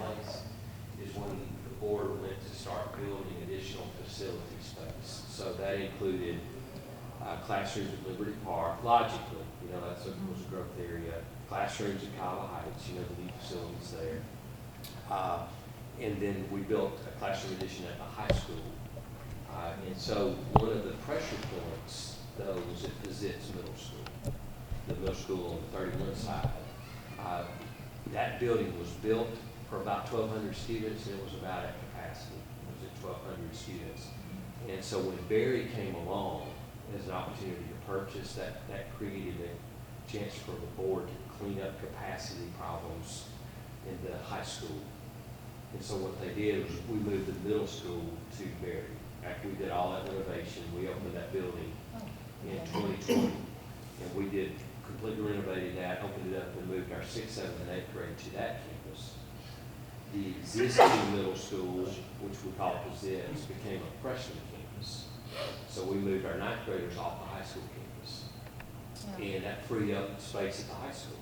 place is when the board went to start building additional facility space. So that included classrooms at Liberty Park, logically, that's was a growth area. Classrooms at Kava Heights, the new facilities there. And then we built a classroom addition at the high school. And so one of the pressure points, though, was at Fizitz Middle School, the middle school on the 31 side. That building was built for about 1,200 students, and it was about at capacity. It was at 1,200 students. And so when Berry came along as an opportunity to purchase, that created a chance for the board to clean up capacity problems in the high school. And so what they did was we moved the middle school to Berry. After we did all that renovation, we opened that building in 2020. And we did completely renovated that, opened it up, and moved our 6th, 7th, and 8th grade to that campus. The existing middle school, which we call Fizitz, became a freshman campus. So we moved our 9th graders off the high school campus. And that freed up space at the high school.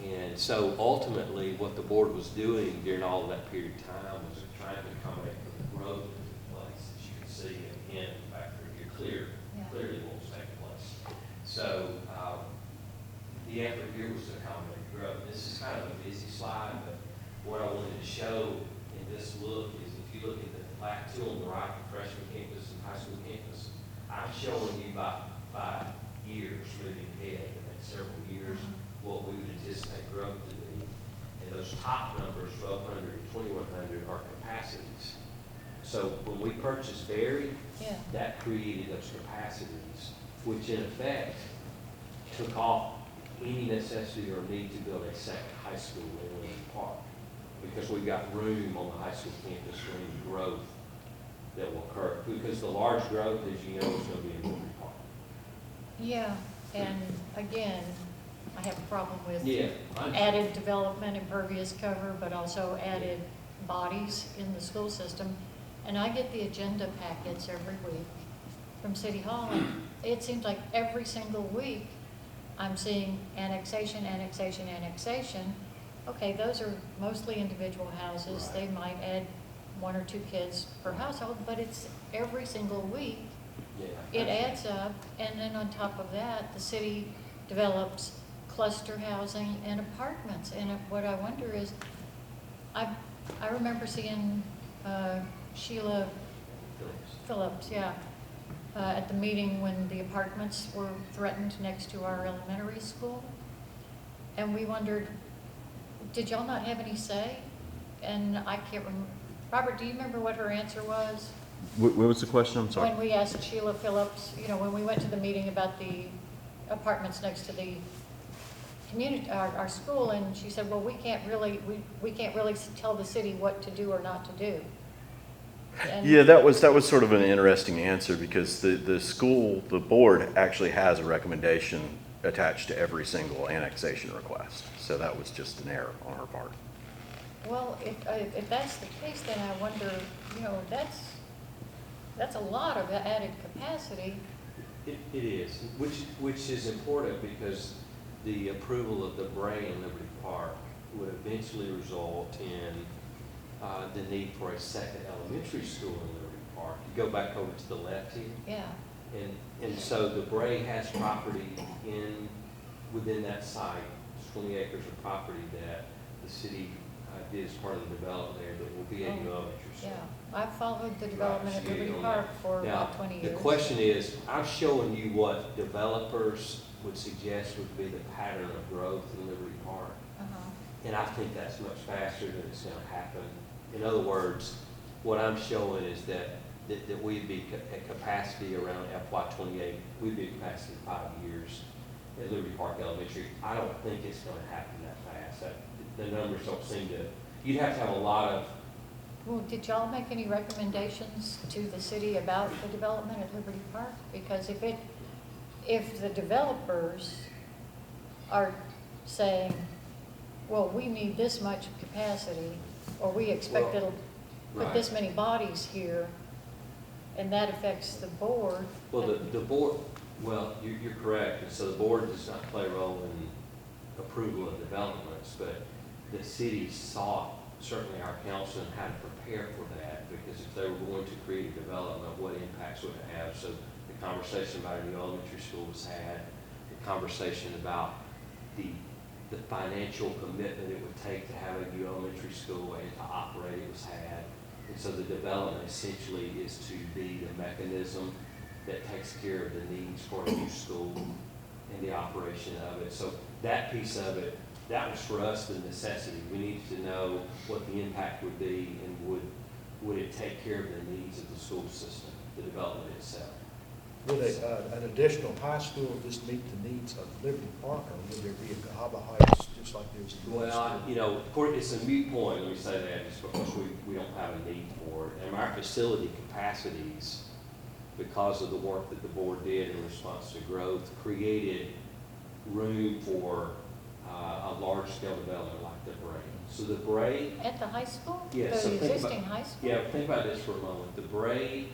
And so ultimately, what the board was doing during all of that period of time was trying to accommodate for the growth that took place. As you can see, again, back here, clearly what was taking place. So the effort here was to accommodate growth. This is kind of a busy slide, but what I wanted to show in this look is if you look at the black two on the right, the freshman campus and high school campus, I'm showing you by years moving ahead, the next several years, what we would anticipate growth to be. And those top numbers, 1,200 and 2,100, are capacities. So when we purchased Berry, that created those capacities, which in effect took off any necessity or need to build a second high school in Liberty Park, because we've got room on the high school campus for any growth that will occur. Because the large growth, as you know, is going to be in Liberty Park. Yeah, and again, I have a problem with Yeah, added development, impervious cover, but also added bodies in the school system. And I get the agenda packets every week from City Hall, and it seems like every single week I'm seeing annexation, annexation, annexation. Okay, those are mostly individual houses. Right. They might add 1 or 2 kids per household, but it's every single week. Yeah, It adds up, and then on top of that, the city develops cluster housing and apartments. And what I wonder is, I remember seeing Sheila Phillips, at the meeting when the apartments were threatened next to our elementary school. And we wondered, did y'all not have any say? And I can't remember. Robert, do you remember what her answer was? What was the question? I'm sorry. When we asked Sheila Phillips, when we went to the meeting about the apartments next to the community, our school, and she said, well, we can't really tell the city what to do or not to do. And Yeah, that was sort of an interesting answer, because the board actually has a recommendation attached to every single annexation request. So that was just an error on her part. Well, if that's the case, then I wonder, that's a lot of added capacity. It is, which is important, because the approval of the Bray in Liberty Park would eventually result in the need for a second elementary school in Liberty Park. You go back over to the left here. Yeah. And so the Bray has property within that site, 20 acres of property that the city did as part of the development there that will be a new elementary school. Yeah, I've followed the development at Liberty Park for about 20 years. The question is, I'm showing you what developers would suggest would be the pattern of growth in Liberty Park. And I think that's much faster than it's going to happen. In other words, what I'm showing is that we'd be at capacity around FY28. We'd be at capacity in 5 years at Liberty Park Elementary. I don't think it's going to happen that fast. The numbers don't seem to. You'd have to have a lot of. Well, did y'all make any recommendations to the city about the development at Liberty Park? Because if the developers are saying, well, we need this much capacity, or we expect it'll put this many bodies here, and that affects the board. Well, the board, you're correct. And so the board does not play a role in approval of developments, but the city sought certainly our council and how to prepare for that, because if they were going to create a development, what impacts would it have? So the conversation about a new elementary school was had, the conversation about the financial commitment it would take to have a new elementary school and to operate it was had. And so the development essentially is to be the mechanism that takes care of the needs for a new school and the operation of it. So that piece of it, that was for us the necessity. We needed to know what the impact would be and would it take care of the needs of the school system, the development itself. Would an additional high school just meet the needs of Liberty Park, or would there be a Cahaba Heights just like there's a middle Well, school? you know, of course, it's a moot point, let me say that, just because we don't have a need for it. And our facility capacities, because of the work that the board did in response to growth, created room for a large-scale development like the Bray. So the Bray, At the high school? Yes, so The think existing about- high school? yeah, think about this for a moment. The Bray,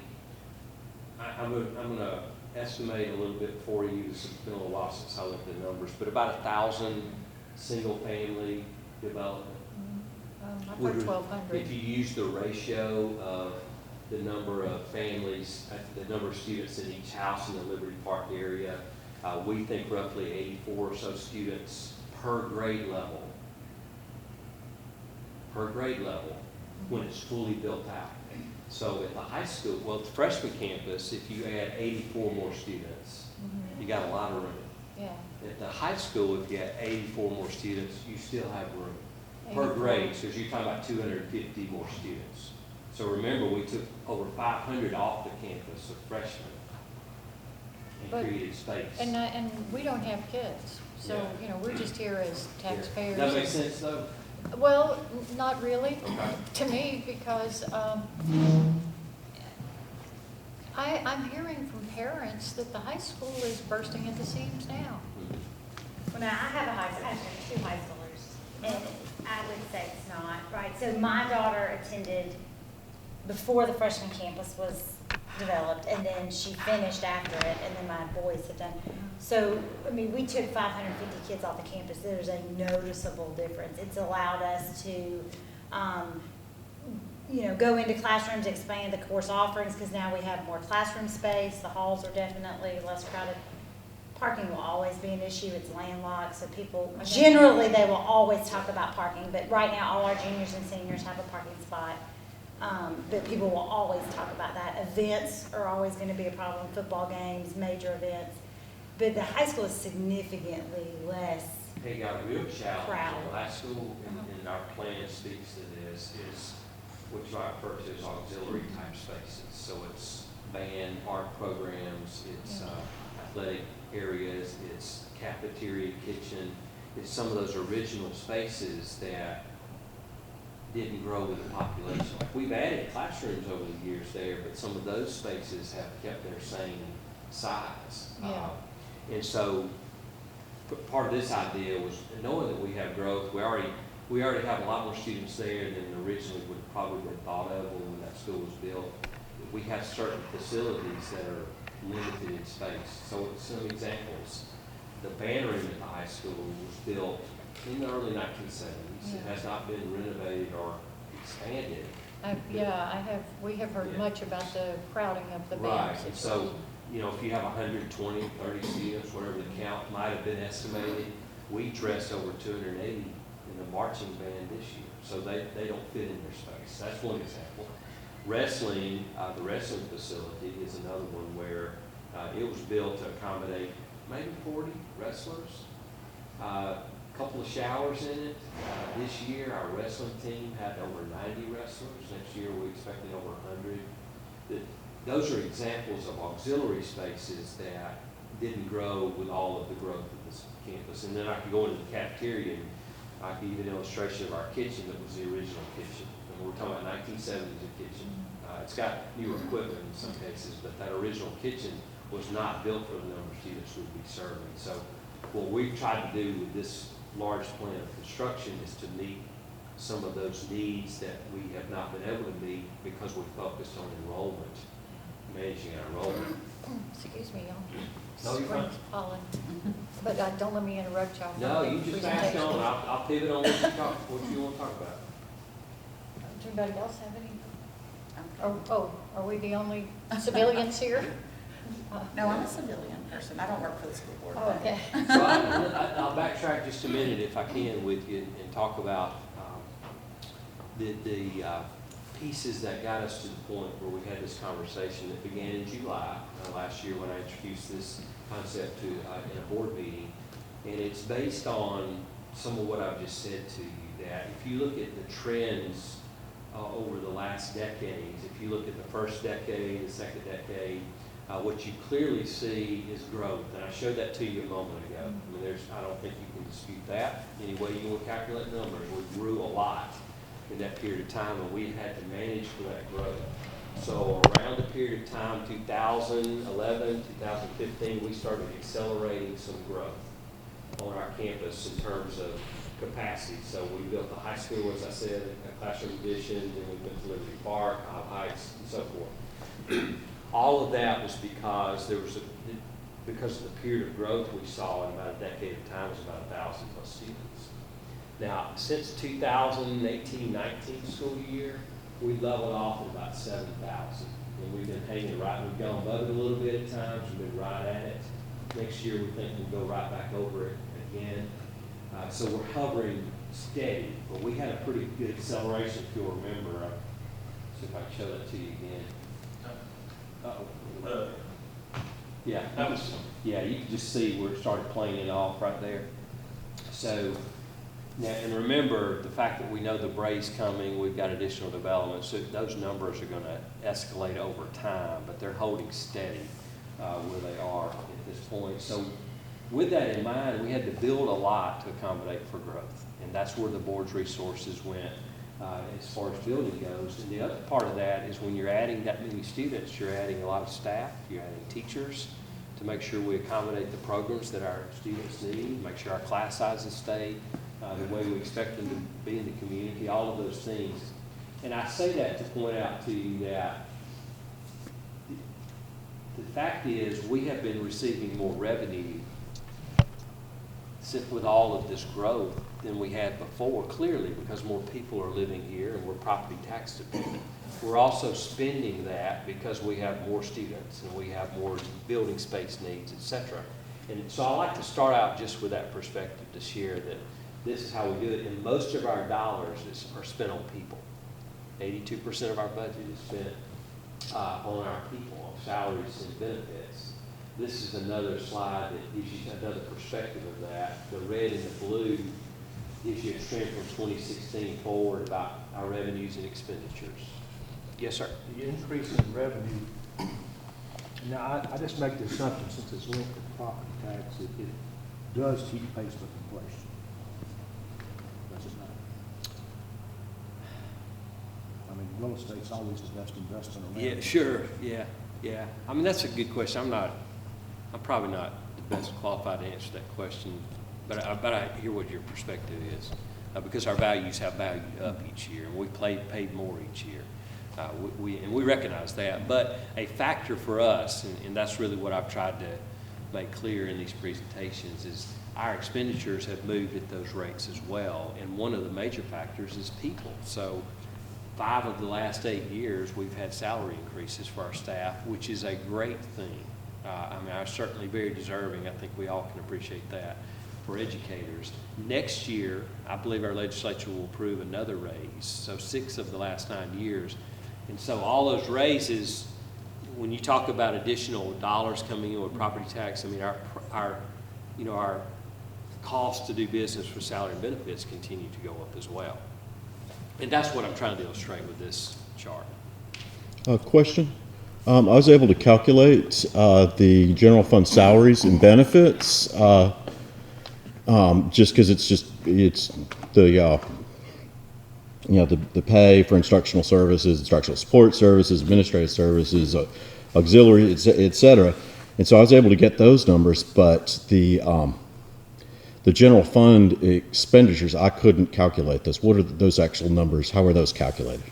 I'm gonna estimate a little bit for you, it's been a little while since I looked at the numbers, but about 1,000 single-family development. I've Would- heard 1,200. If you use the ratio of the number of families, the number of students in each house in the Liberty Park area, we think roughly 84 or so students per grade level, when it's fully built out. So at the high school, well, at the freshman campus, if you add 84 more students, you got a lot of room. Yeah. At the high school, if you had 84 more students, you still have room per 84. grade, because you're talking about 250 more students. So remember, we took over 500 off the campus of freshmen But- and created space. And we don't have kids, so, Yeah. you know, we're just here as Yeah. taxpayers. Does that make sense, though? Well, not really, Okay. to me, because I'm hearing from parents that the high school is bursting at the seams now. Well, now, I have two high schoolers, and I would say it's not, right? So my daughter attended before the freshman campus was developed, and then she finished after it, and then my boys have done. So, I mean, we took 550 kids off the campus. There's a noticeable difference. It's allowed us to, you know, go into classrooms, expand the course offerings, because now we have more classroom space. The halls are definitely less crowded. Parking will always be an issue. It's landlocked, so people, generally, they will always talk about parking, but right now, all our juniors and seniors have a parking spot. But people will always talk about that. Events are always gonna be a problem, football games, major events. But the high school is significantly less. Hey, got a real challenge Crowd. in high school, and our plan speaks to this, is what you might refer to as auxiliary type spaces. So it's band, art programs, it's athletic areas, it's cafeteria, kitchen. It's some of those original spaces that didn't grow with the population. Like, we've added classrooms over the years there, but some of those spaces have kept their same size. Yeah. And so, part of this idea was knowing that we have growth, we already have a lot more students there than originally would probably been thought of when that school was built. We have certain facilities that are limited in space. So some examples, the band room at the high school was built in the early 1970s. It Yeah. has not been renovated or expanded. We have heard Yeah. much about the crowding of the Right, bands. and so, you know, if you have 120, 30 students, whatever the count might have been estimated, we dressed over 280 in the marching band this year, so they don't fit in their space. That's one example. Wrestling, the wrestling facility is another one where it was built to accommodate maybe 40 wrestlers. Couple of showers in it. This year, our wrestling team had over 90 wrestlers. Next year, we expected over 100. Those are examples of auxiliary spaces that didn't grow with all of the growth of this campus. And then I could go into the cafeteria and I could give an illustration of our kitchen that was the original kitchen. And we're talking about 1970s kitchen. It's got newer equipment in some cases, but that original kitchen was not built for the number of students we'd be serving. So what we've tried to do with this large plan of construction is to meet some of those needs that we have not been able to meet because we focused on enrollment, managing our enrollment. Excuse me, y'all. No, you're fine. Spring's pollen. But don't let me interrupt y'all. No, you just ask on, I'll pivot on what you want to talk about. Does anybody else have any? Are we the only civilians here? No, I'm a civilian person. I don't work for the school board. Oh, okay. So I'll backtrack just a minute if I can with you and talk about the pieces that got us to the point where we had this conversation that began in July last year when I introduced this concept to in a board meeting. And it's based on some of what I've just said to you, that if you look at the trends over the last decades, if you look at the first decade, the second decade, what you clearly see is growth. And I showed that to you a moment ago. I mean, I don't think you can dispute that. Any way you want to calculate numbers, we grew a lot in that period of time, and we had to manage for that growth. So around the period of time, 2011, 2015, we started accelerating some growth on our campus in terms of capacity. So we built the high school, as I said, a classroom addition, then we went to Liberty Park, Heights, and so forth. All of that was because because of the period of growth we saw in about a decade of time was about 1,000 plus students. Now, since 2018-19 school year, we leveled off at about 7,000. And we've been hanging right, we've gone above it a little bit at times, we've been right at it. Next year, we think we'll go right back over it again. So we're hovering steady, but we had a pretty good acceleration, if you'll remember. See if I can show that to you again. Uh-oh. Yeah, yeah, you can just see where it started playing it off right there. So, now, and remember, the fact that we know the brace coming, we've got additional development, so those numbers are going to escalate over time, but they're holding steady where they are at this point. So with that in mind, we had to build a lot to accommodate for growth, and that's where the board's resources went as far as building goes. And the other part of that is when you're adding that many students, you're adding a lot of staff, you're adding teachers to make sure we accommodate the programs that our students need, make sure our class sizes stay the way we expect them to be in the community, all of those things. And I say that to point out to you that the fact is we have been receiving more revenue with all of this growth than we had before, clearly, because more people are living here and we're property tax dependent. We're also spending that because we have more students and we have more building space needs, et cetera. And so I like to start out just with that perspective to share that this is how we do it. And most of our dollars are spent on people. 82% of our budget is spent on our people, on salaries and benefits. This is another slide that gives you another perspective of that. The red and the blue gives you a trend from 2016 forward about our revenues and expenditures. Yes, sir. The increase in revenue, now I just make the assumption, since it's linked to property tax, it does keep pace with inflation. Does it not? I mean, real estate's always the best investment around. Yeah, sure. Yeah. I mean, that's a good question. I'm probably not the best qualified to answer that question, but I hear what your perspective is, because our values have valued up each year, and we paid more each year. We recognize that, but a factor for us, and that's really what I've tried to make clear in these presentations, is our expenditures have moved at those rates as well, and one of the major factors is people. So 5 of the last 8 years, we've had salary increases for our staff, which is a great thing. I mean, I'm certainly very deserving. I think we all can appreciate that for educators. Next year, I believe our legislature will approve another raise, so 6 of the last 9 years. And so all those raises, when you talk about additional dollars coming in with property tax, I mean, our cost to do business for salary and benefits continue to go up as well. And that's what I'm trying to illustrate with this chart. Question. I was able to calculate the general fund salaries and benefits just because it's the the pay for instructional services, instructional support services, administrative services, auxiliary, et cetera. And so I was able to get those numbers, but the general fund expenditures, I couldn't calculate this. What are those actual numbers? How are those calculated?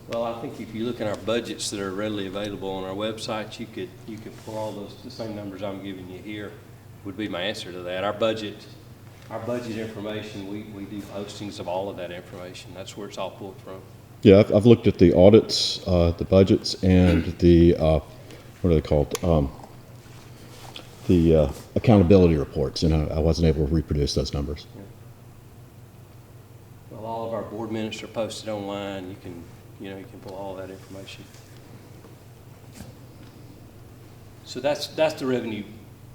Well, I think if you look at our budgets that are readily available on our website, you could pull all those, the same numbers I'm giving you here would be my answer to that. Our budget information, we do postings of all of that information. That's where it's all pulled from. Yeah, I've looked at the audits, the budgets, and the, what are they called? The accountability reports, and I wasn't able to reproduce those numbers. Well, all of our board minutes are posted online. You can pull all that information. So that's the revenue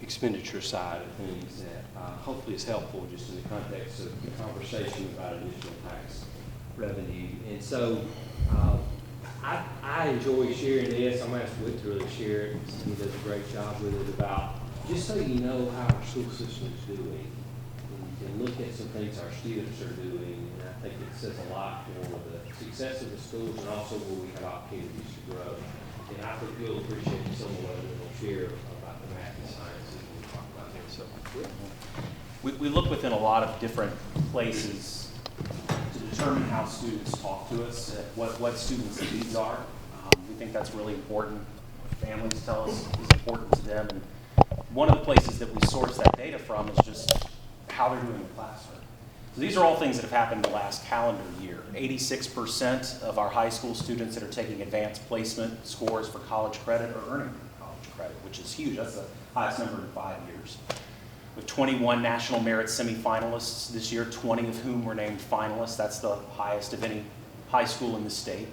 expenditure side of things that hopefully is helpful just in the context of the conversation about additional tax revenue. And so I enjoy sharing this. I'm going to ask Whit to really share it. He does a great job with it about, just so you know how our school system is doing. And you can look at some things our students are doing, and I think it says a lot for the success of the schools and also where we have opportunities to grow. And I think you'll appreciate some of what we'll share about the math and sciences when we talk about this. So, We look within a lot of different places to determine how students talk to us, what students' needs are. We think that's really important. What families tell us is important to them. And one of the places that we source that data from is just how they're doing in the classroom. So these are all things that have happened the last calendar year. 86% of our high school students that are taking advanced placement scores for college credit are earning college credit, which is huge. That's the highest number in 5 years. With 21 national merit semifinalists this year, 20 of whom were named finalists. That's the highest of any high school in the state.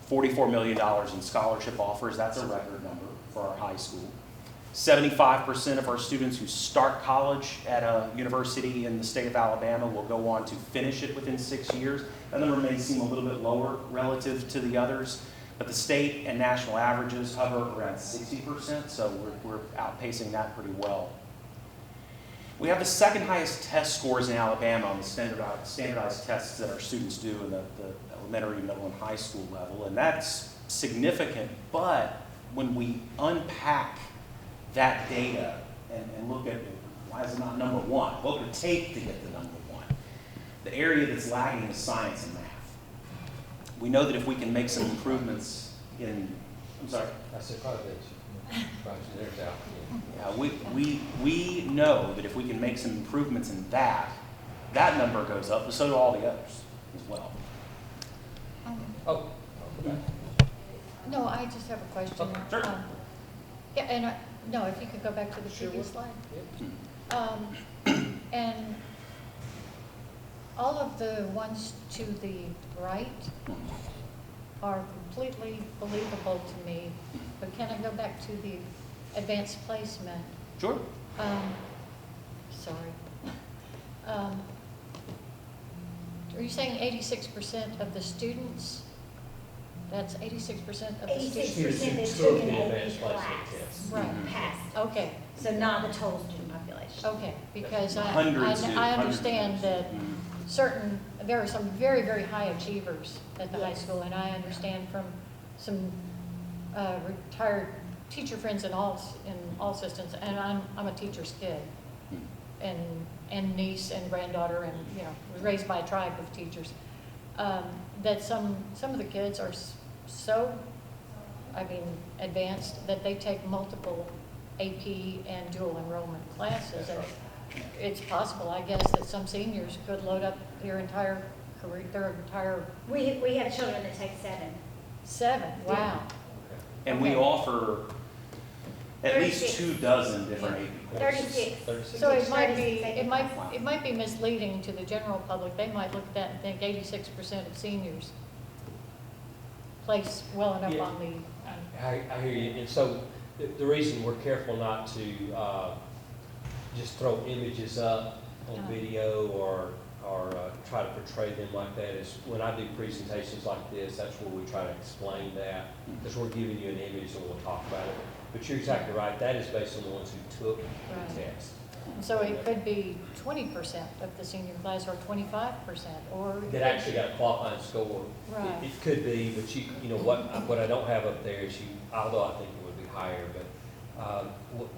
$44 million in scholarship offers. That's a record number for our high school. 75% of our students who start college at a university in the state of Alabama will go on to finish it within 6 years. That number may seem a little bit lower relative to the others, but the state and national averages hover around 60%, so we're outpacing that pretty well. We have the second highest test scores in Alabama on the standardized tests that our students do in the elementary, middle, and high school level, and that's significant, but when we unpack that data and look at why is it not number one? What would it take to get to number one? The area that's lagging is science and math. We know that if we can make some improvements in, I'm sorry? I said probably there's out. Yeah, we know that if we can make some improvements in that number goes up, but so do all the others as well. Oh. Okay. No, I just have a question. Okay, sure. Yeah, and no, if you could go back to the previous slide. And all of the ones to the right are completely believable to me, but can I go back to the advanced placement? Sure. Sorry. Are you saying 86% of the students? That's 86% of the students? 86% that Took took an the AP advanced placement class. test. Right. Passed. Okay, So not the total student population. okay, because I Hundreds understand of that students. there are some very, very high achievers at the high school, and I understand from some retired teacher friends in all systems, and I'm a teacher's kid, and niece and granddaughter, and, you know, was raised by a tribe of teachers, that some of the kids are so, advanced that they take multiple AP and dual enrollment classes, and it's possible, I guess, that some seniors could load up their entire career, their entire We have children that take 7. 7, wow. And we Okay. offer at least 36. 24 different AP courses. 36. So it might be, Wow. it might be misleading to the general public. They might look at that and think 86% of seniors place well enough Yeah. on the, I hear you, and so the reason we're careful not to just throw images up on video or try to portray them like that is when I do presentations like this, that's where we try to explain that, because we're giving you an image and we'll talk about it. But you're exactly right, that is based on the ones who took Right. the test. so it could be 20% of the senior class or 25% or. That actually got a qualifying score. Right. It could be, but you know, what I don't have up there is although I think it would be higher, but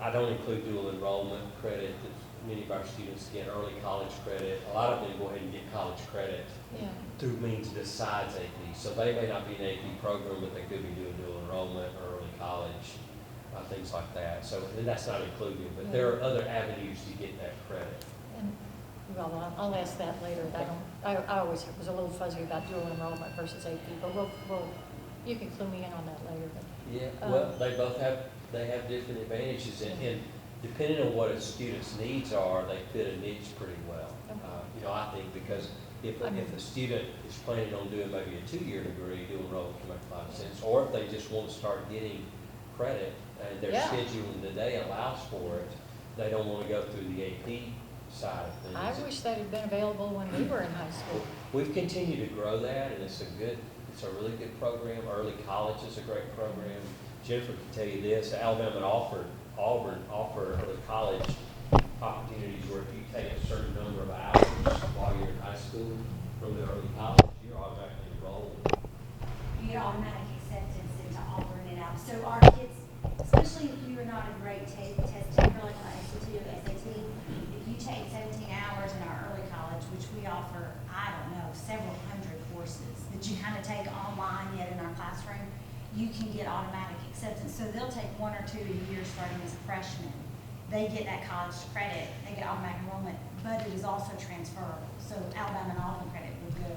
I don't include dual enrollment credit that many of our students get, early college credit. A lot of them go ahead and get college credit Yeah, through means besides AP. So they may not be an AP program, but they could be doing dual enrollment or early college, things like that. So and that's not included, but there are other avenues to get that credit. and Well, I'll ask that later. I always was a little fuzzy about dual enrollment versus AP, but you can clue me in on that later. Yeah, Um, well, they have different advantages, and depending on what a student's needs are, they fit a niche pretty well. Okay. I think because if a student is planning on doing maybe a 2-year degree, dual enrollment can make a lot of sense. Or if they just want to start getting credit, and their Yeah. schedule in the day allows for it, they don't want to go through the AP side of things. I wish that had been available when we were in high school. We've continued to grow that, and it's a really good program. Early college is a great program. Jennifer can tell you this, Alabama and Auburn offer early college opportunities where if you take a certain number of hours while you're in high school from the early college, you're automatically enrolled. You get automatic acceptance into Auburn and out. So our kids, especially if you are not a great testing for like an SAT or SAT, if you take 17 hours in our early college, which we offer, I don't know, several hundred courses that you kind of take online yet in our classroom, you can get automatic acceptance. So they'll take 1 or 2 a year starting as a freshman. They get that college credit, they get automatic enrollment, but it is also transferable. So Alabama and Auburn credit would go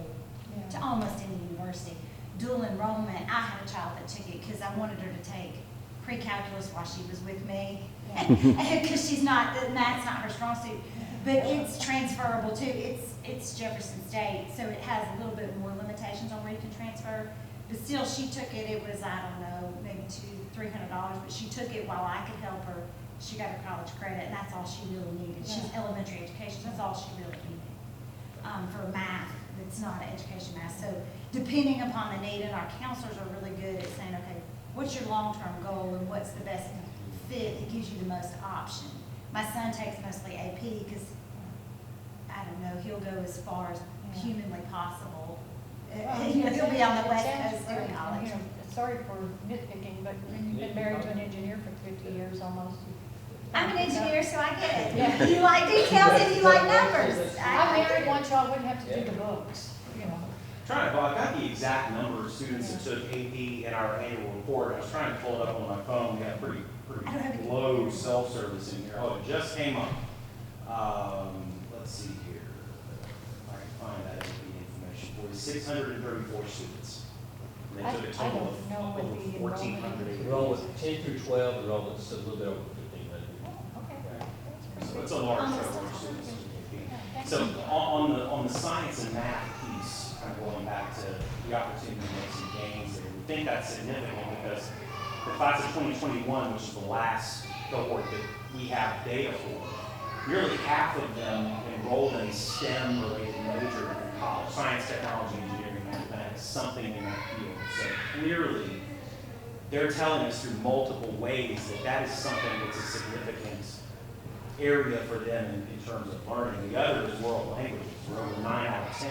to almost any university. Dual enrollment, I had a child that took it because I wanted her to take pre-calculus while she was with me. Because math's not her strong suit. But it's transferable too. It's Jefferson State, so it has a little bit more limitations on where you can transfer. But still, she took it. It was, I don't know, maybe $200-300, but she took it while I could help her. She got her college credit, and that's all she really needed. She's elementary education, that's all she really needed. For math, it's not an education math. So depending upon the need, and our counselors are really good at saying, okay, what's your long-term goal and what's the best fit that gives you the most option. My son takes mostly AP because, I don't know, he'll go as far as humanly possible. He'll be on the West Coast doing college. Sorry for nitpicking, but you've been married to an engineer for 50 years almost. I'm an engineer, so I get it. Yeah. You like details and you like numbers. I married one, so I wouldn't have to do the books, Trying to, well, I got the exact number of students that took AP in our annual report. I was trying to pull it up on my phone. We have pretty I don't have it. low self-service in here. Oh, it just came up. Let's see here. If I can find that AP information for you. 634 students. And they took a total I don't know what the of 1,400. Enrollment 10 through 12, enrollment's a little bit over 1,500. Okay. So it's a large number of students. So on the science and math piece, kind of going back to the opportunity to make some gains there, we think that's significant because the class of 2021, which is the last cohort that we have data for, nearly half of them enrolled in a STEM-related major in college, science, technology, engineering, mathematics, something in that field. So clearly, they're telling us through multiple ways that that is something that's a significant area for them in terms of learning. The other is world languages, where over 9 out of 10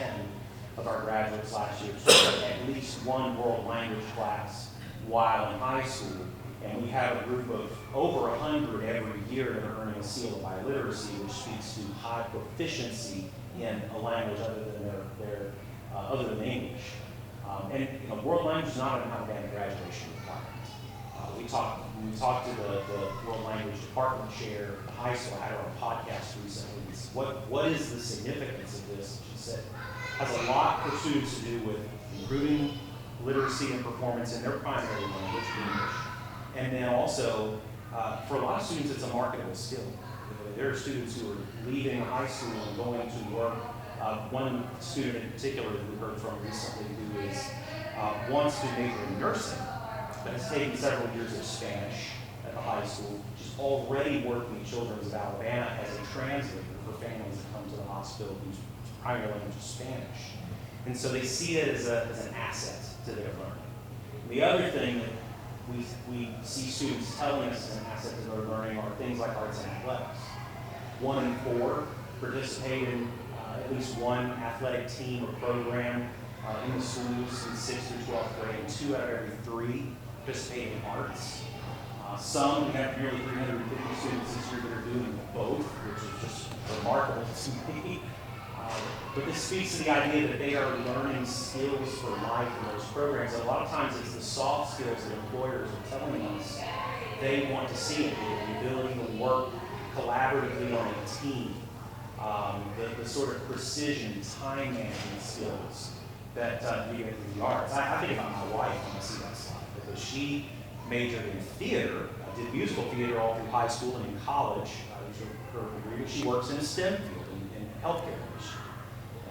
of our graduates last year took at least one world language class while in high school. And we have a group of over 100 every year that are earning a seal of biliteracy, which speaks to high proficiency in a language other than English. And world language is not an Alabama graduation requirement. We talked to the world language department chair at the high school. I had her on a podcast recently. What is the significance of this? She said has a lot for students to do with improving literacy and performance in their primary language, English. And then also, for a lot of students, it's a marketable skill. There are students who are leaving high school and going to work. One student in particular that we heard from recently who is wants to major in nursing, but has taken several years of Spanish at the high school, which is already working in Children's of Alabama as a translator for families that come to the hospital whose primary language is Spanish. And so they see it as an asset to their learning. The other thing that we see students telling us as an asset to their learning are things like arts and athletics. 1 in 4 participate in at least one athletic team or program in the schools in 6th through 12th grade, and 2 out of every 3 participate in arts. We have nearly 350 students this year that are doing both, which is just remarkable to me. But this speaks to the idea that they are learning skills for life in those programs. And a lot of times it's the soft skills that employers are telling us they want to see in people, the ability to work collaboratively on a team, the sort of precision, time management skills that you get in the arts. I think about my wife when I see that slide, because she majored in theater, did musical theater all through high school and in college. Her degree, but she works in a STEM field in the healthcare industry.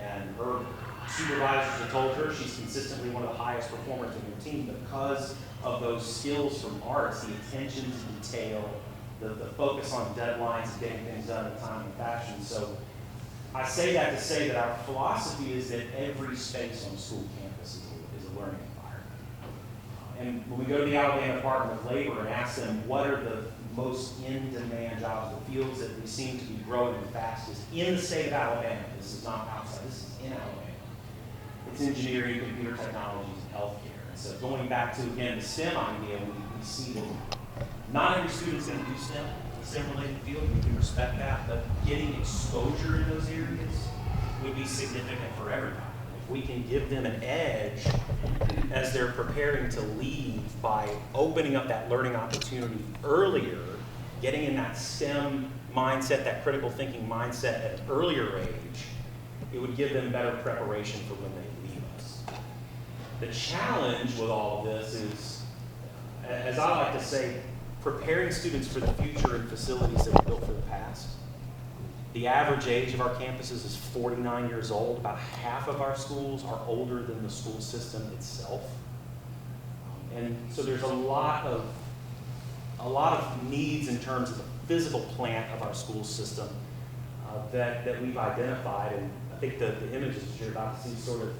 And her supervisors have told her she's consistently one of the highest performers in her team because of those skills from arts, the attention to detail, the focus on deadlines and getting things done in a timely fashion. So I say that to say that our philosophy is that every space on school campus is a learning environment. And when we go to the Alabama Department of Labor and ask them what are the most in-demand jobs, the fields that we seem to be growing the fastest in the state of Alabama, this is not outside, this is in Alabama. It's engineering, computer technologies, and healthcare. And so going back to, again, the STEM idea, we see that not every student's going to do STEM-related field, we can respect that, but getting exposure in those areas would be significant for everybody. If we can give them an edge as they're preparing to leave by opening up that learning opportunity earlier, getting in that STEM mindset, that critical thinking mindset at an earlier age, it would give them better preparation for when they leave us. The challenge with all of this is, as I like to say, preparing students for the future in facilities that were built for the past. The average age of our campuses is 49 years old. About half of our schools are older than the school system itself. And so there's a lot of needs in terms of the physical plant of our school system that we've identified. And I think the images that you're about to see sort of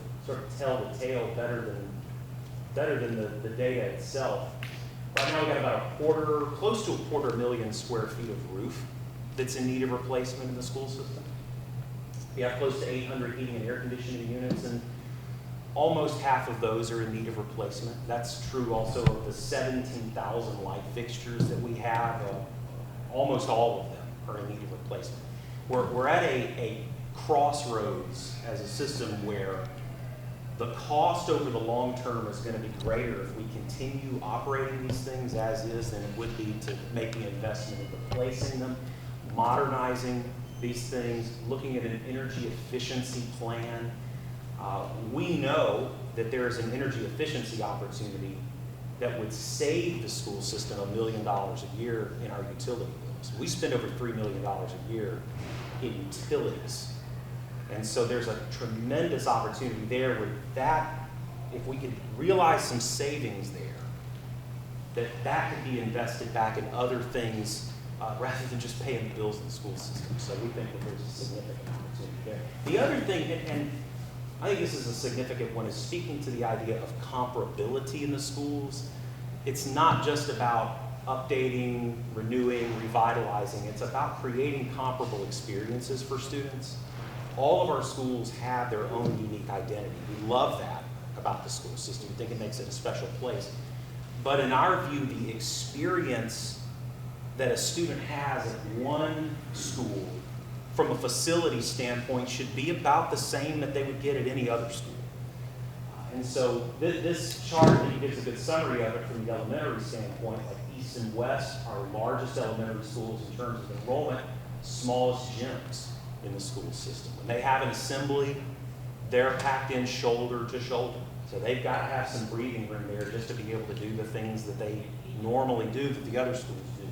tell the tale better than the data itself. Right now we've got about close to a 250,000 square feet of roof that's in need of replacement in the school system. We have close to 800 heating and air conditioning units, and almost half of those are in need of replacement. That's true also of the 17,000 light fixtures that we have. Almost all of them are in need of replacement. We're at a crossroads as a system where the cost over the long term is going to be greater if we continue operating these things as is than it would be to make the investment in replacing them, modernizing these things, looking at an energy efficiency plan. We know that there is an energy efficiency opportunity that would save the school system $1 million a year in our utility bills. We spend over $3 million a year in utilities. And so there's a tremendous opportunity there with that, if we could realize some savings there, that could be invested back in other things rather than just paying the bills in the school system. So we think that there's a significant opportunity there. The other thing, and I think this is a significant one, is speaking to the idea of comparability in the schools. It's not just about updating, renewing, revitalizing. It's about creating comparable experiences for students. All of our schools have their own unique identity. We love that about the school system. We think it makes it a special place. But in our view, the experience that a student has at one school from a facility standpoint should be about the same that they would get at any other school. And so this chart gives a good summary of it from the elementary standpoint. Like East and West, our largest elementary schools in terms of enrollment, smallest gyms in the school system. When they have an assembly, they're packed in shoulder to shoulder. So they've got to have some breathing room there just to be able to do the things that they normally do that the other schools do.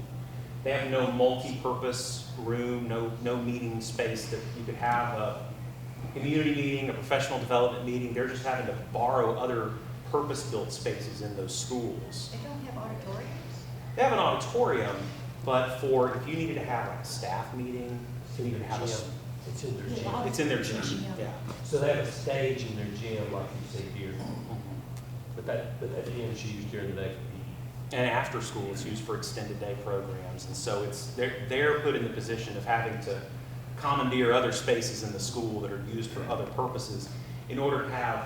They have no multi-purpose room, no meeting space that you could have a community meeting, a professional development meeting. They're just having to borrow other purpose-built spaces in those schools. They don't have auditoriums? They have an auditorium, but for if you needed to have like a staff meeting, you needed to have It's in their gym. it's in their gym, yeah. So they have a stage in their gym, like you say here. But that gym's used during the day for PE. And after school, it's used for extended day programs. And so they're put in the position of having to commandeer other spaces in the school that are used for other purposes in order to have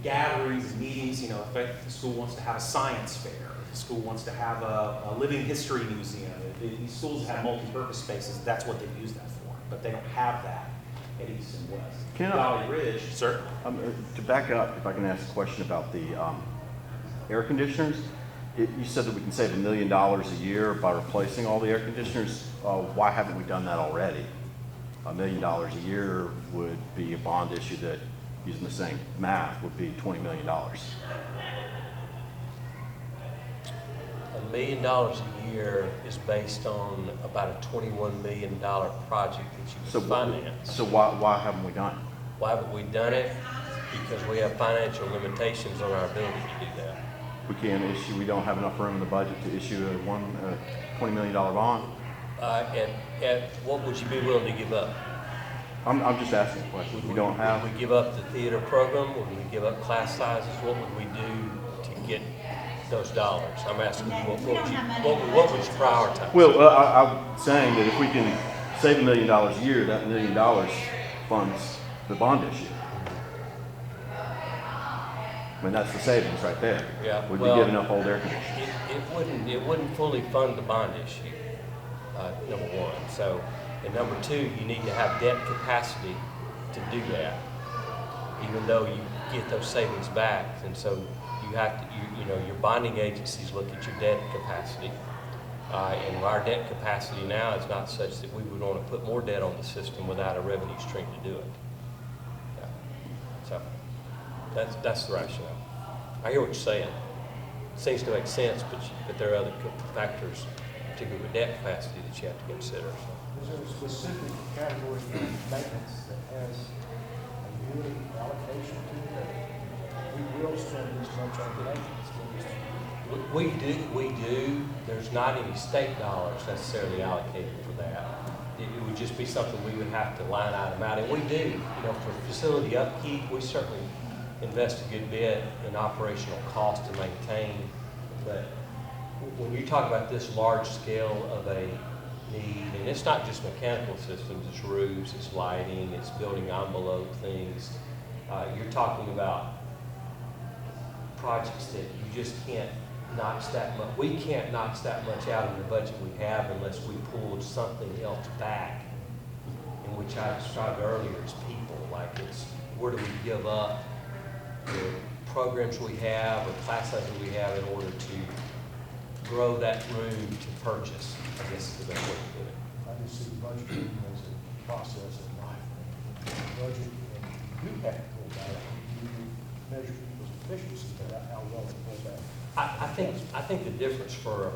gatherings, meetings. You know, if the school wants to have a science fair, if the school wants to have a living history museum, if these schools have multi-purpose spaces, that's what they use that for. But they don't have that at East and West. Can I- Valley Ridge, certainly. To back up, if I can ask a question about the air conditioners. You said that we can save $1 million a year by replacing all the air conditioners. Why haven't we done that already? $1 million a year would be a bond issue that, using the same math, would be $20 million. $1 million a year is based on about a $21 million project that you So, can finance. so why haven't we done it? Why haven't we done it? Because we have financial limitations on our ability to do that. We don't have enough room in the budget to issue a $20 million bond? At what would you be willing to give up? I'm just asking a question. We don't have, Would we give up the theater program? Would we give up class sizes? What would we do to get those dollars? I'm asking you, what would you prioritize? well, I'm saying that if we can save $1 million a year, that $1 million funds the bond issue. I mean, that's the savings right there. Yeah, Would well, we get enough old air conditioning? It wouldn't fully fund the bond issue, number one. So, and number two, you need to have debt capacity to do that, even though you get those savings back. And so you have to, your bonding agencies look at your debt capacity. And our debt capacity now is not such that we would want to put more debt on the system without a revenue stream to do it. Yeah. So that's the rationale. I hear what you're saying. Seems to make sense, but there are other factors, particularly with debt capacity, that you have to consider. So. Is there a specific category of maintenance that has a yearly allocation to it that we will spend this much on maintenance? We do. There's not any state dollars necessarily allocated for that. It would just be something we would have to line item out, and we do. For facility upkeep, we certainly invest a good bit in operational cost to maintain. But when you talk about this large scale of a need, and it's not just mechanical systems, it's roofs, it's lighting, it's building envelope things. You're talking about projects that you just can't notch that much. We can't notch that much out of the budget we have unless we pulled something else back, in which I described earlier as people. Like, it's where do we give up the programs we have or class sizes we have in order to grow that room to purchase, I guess is the best way to put it. I just see budgeting as a process in life. Budget, and you have to pull back, you measure people's efficiency, but how well they pull back. I think the difference for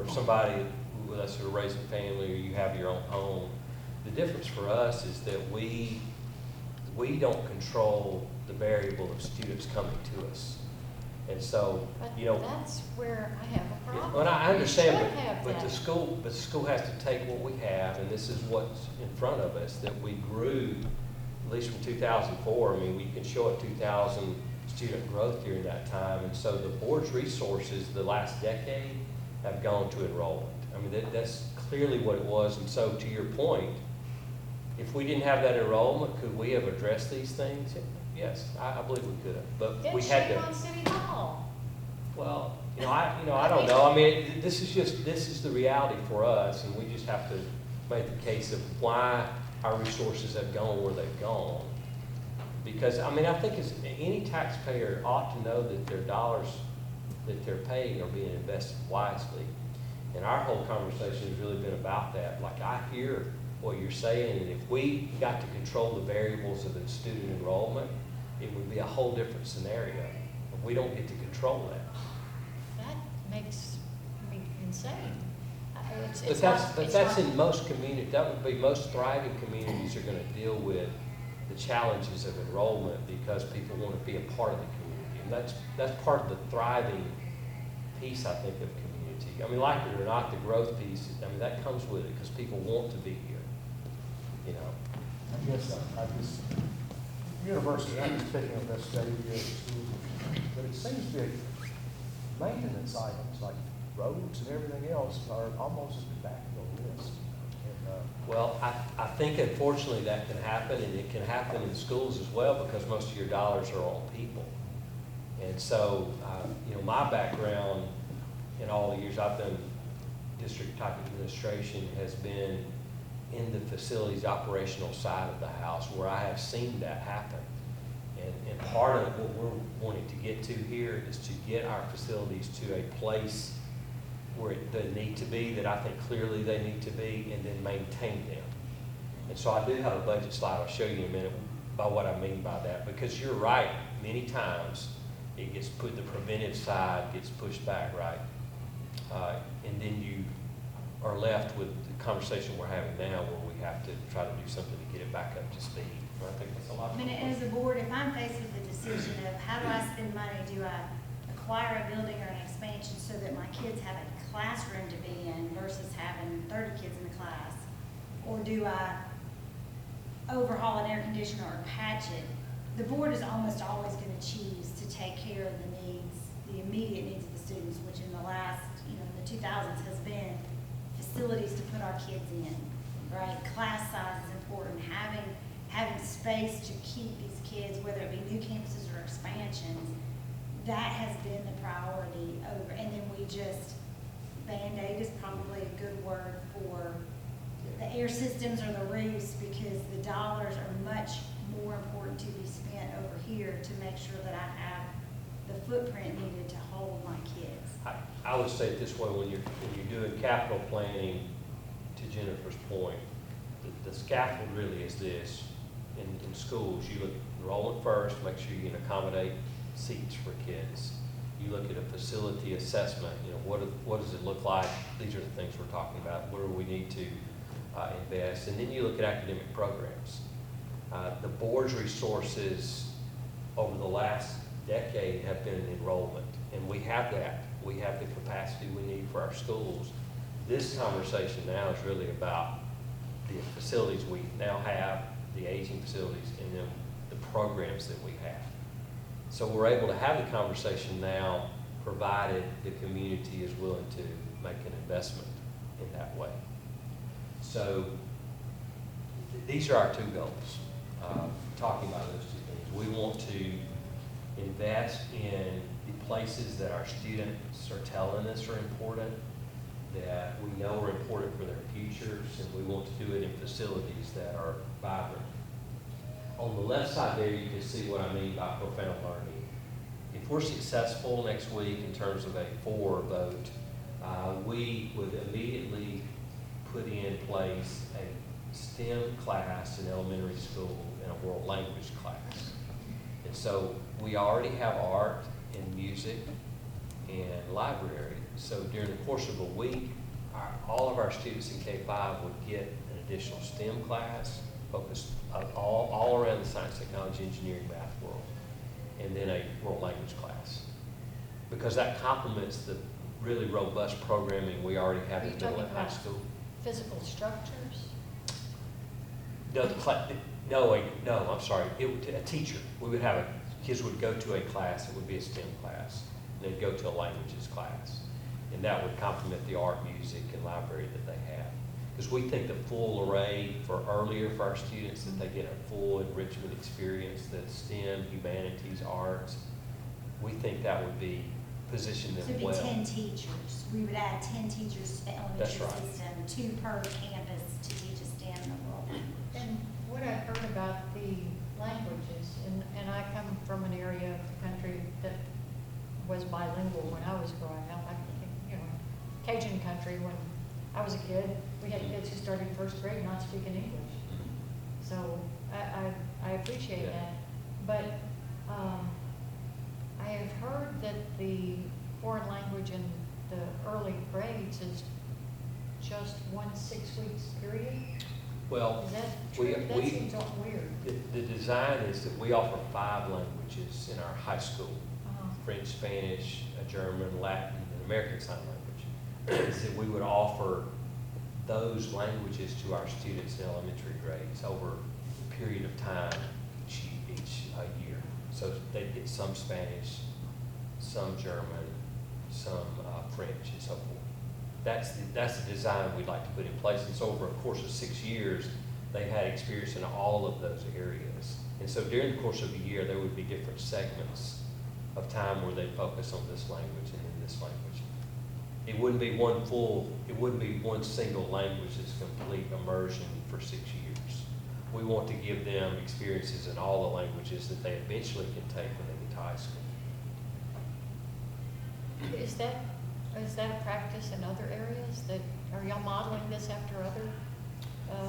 somebody, let's say raising a family or you have your own home, the difference for us is that we don't control the variable of students coming to us. And so, But that's where I have a problem. well, I understand, We should have but the that. school has to take what we have, and this is what's in front of us, that we grew, at least from 2004. I mean, we can show a 2,000 student growth during that time. And so the board's resources the last decade have gone to enrollment. I mean, that's clearly what it was. And so to your point, if we didn't have that enrollment, could we have addressed these things? Yes, I believe we could have, but Then we had shame to. on City Hall. Well, I don't know. I mean, this is the reality for us, and we just have to make the case of why our resources have gone where they've gone. Because, I mean, I think any taxpayer ought to know that their dollars that they're paying are being invested wisely. And our whole conversation has really been about that. Like, I hear what you're saying, and if we got to control the variables of the student enrollment, it would be a whole different scenario. But we don't get to control that. That makes me insane. But that's in most communities. That would be most thriving communities are going to deal with the challenges of enrollment because people want to be a part of the community, and that's part of the thriving piece, I think, of community. I mean, like it or not, the growth piece, I mean, that comes with it because people want to be here. I guess I just, university, I'm just picking up that study here at schools, but it seems to be maintenance items like roads and everything else are almost at the back of the list. And, Well, I think unfortunately that can happen, and it can happen in schools as well because most of your dollars are on people. And so, my background in all the years I've done district type administration has been in the facilities operational side of the house where I have seen that happen. And part of what we're wanting to get to here is to get our facilities to a place where they need to be, that I think clearly they need to be, and then maintain them. And so I do have a budget slide, I'll show you in a minute by what I mean by that, because you're right, many times it gets put, the preventive side gets pushed back, right? And then you are left with the conversation we're having now where we have to try to do something to get it back up to speed. And I think that's a lot I of mean, as a board, if I'm faced with the decision of how do I spend money, do I acquire a building or an expansion so that my kids have a classroom to be in versus having 30 kids in the class? Or do I overhaul an air conditioner or patch it? The board is almost always going to choose to take care of the needs, the immediate needs of the students, which in the last, in the 2000s has been facilities to put our kids in, right? Class size is important, having space to keep these kids, whether it be new campuses or expansions, that has been the priority over, and then we just, Band-Aid is probably a good word for the air systems or the roofs, because the dollars are much more important to be spent over here to make sure that I have the footprint needed to hold my kids. I would say it this way, when you're doing capital planning, to Jennifer's point, the scaffold really is this. In schools, you look at enrollment first, make sure you can accommodate seats for kids. You look at a facility assessment, what does it look like? These are the things we're talking about. Where do we need to invest? And then you look at academic programs. The board's resources over the last decade have been in enrollment, and we have that. We have the capacity we need for our schools. This conversation now is really about the facilities we now have, the aging facilities, and then the programs that we have. So we're able to have the conversation now, provided the community is willing to make an investment in that way. So these are our two goals, talking about those two things. We want to invest in the places that our students are telling us are important, that we know are important for their futures, and we want to do it in facilities that are vibrant. On the left side there, you can see what I mean by profound learning. If we're successful next week in terms of a for vote, we would immediately put in place a STEM class in elementary school and a world language class. And so we already have art and music and library. So during the course of a week, all of our students in K-5 would get an additional STEM class focused all around the science, technology, engineering, math world, and then a world language class. Because that complements the really robust programming we already have Are in you middle talking and high about school. physical structures? No, I'm sorry. A teacher. We would have kids would go to a class. It would be a STEM class, and they'd go to a languages class, and that would complement the art, music, and library that they have. Because we think the full array for earlier for our students, that they get a full enrichment experience, that STEM, humanities, arts, we think that would be position them So it'd well. be 10 teachers. We would add 10 teachers to the That's elementary right. system, 2 per campus to teach a STEM and a world language. And what I've heard about the languages, and I come from an area of the country that was bilingual when I was growing up. Cajun country, when I was a kid, we had kids who started first grade not speaking English. So I appreciate Yeah. that. But I have heard that the foreign language in the early grades is just 1 6 weeks period. Well, Is that we- true? That we- seems all weird. the design is that we offer 5 languages in our high school. Uh-huh. French, Spanish, German, Latin, and American Sign Language. Is that we would offer those languages to our students in elementary grades over a period of time each year. So they'd get some Spanish, some German, some French, and so forth. That's the design we'd like to put in place. And so over a course of 6 years, they've had experience in all of those areas. And so during the course of a year, there would be different segments of time where they focus on this language and then this language. It wouldn't be one single language that's complete immersion for 6 years. We want to give them experiences in all the languages that they eventually can take when they get to high school. Is that a practice in other areas? Are y'all modeling this after other?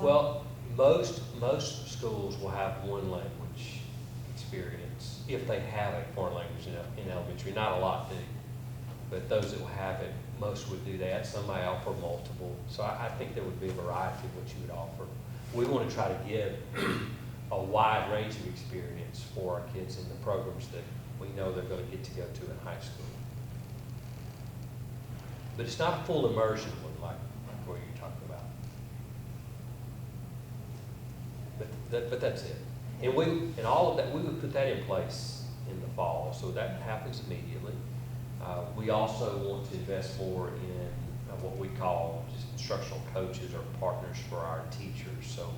Well, Most schools will have one language experience, if they have a foreign language in elementary. Not a lot do, but those that will have it, most would do that. Some may offer multiple. So I think there would be a variety of what you would offer. We want to try to give a wide range of experience for our kids in the programs that we know they're going to get to go to in high school. But it's not a full immersion one like what you're talking about. But that's it. And all of that, we would put that in place in the fall, so that happens immediately. We also want to invest more in what we call just instructional coaches or partners for our teachers. So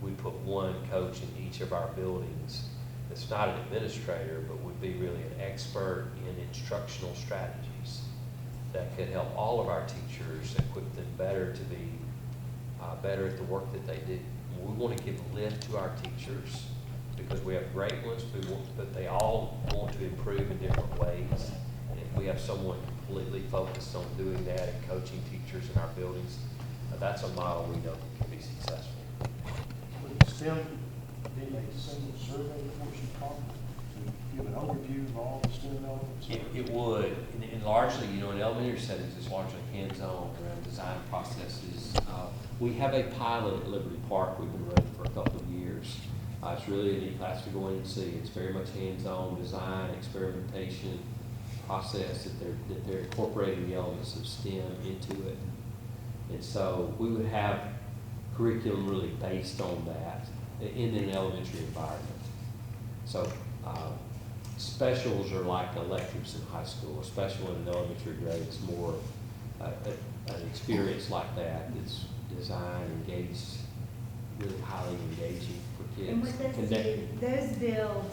we put one coach in each of our buildings that's not an administrator, but would be really an expert in instructional strategies that could help all of our teachers, equip them better to be better at the work that they do. We want to give a lift to our teachers because we have great ones, but they all want to improve in different ways. And if we have someone completely focused on doing that and coaching teachers in our buildings, that's a model we know can be successful. Would STEM be a single survey portion to give an overview of all the STEM elements? It would, and largely, in elementary settings, it's largely hands-on around design processes. We have a pilot at Liberty Park we've been running for a couple of years. It's really a neat class to go in and see. It's very much hands-on design, experimentation process that they're incorporating the elements of STEM into it. And so we would have curriculum really based on that in an elementary environment. So specials are like electives in high school. A special in an elementary grade is more an experience like that. It's designed, engaged, really highly engaging for kids. And what those do, those build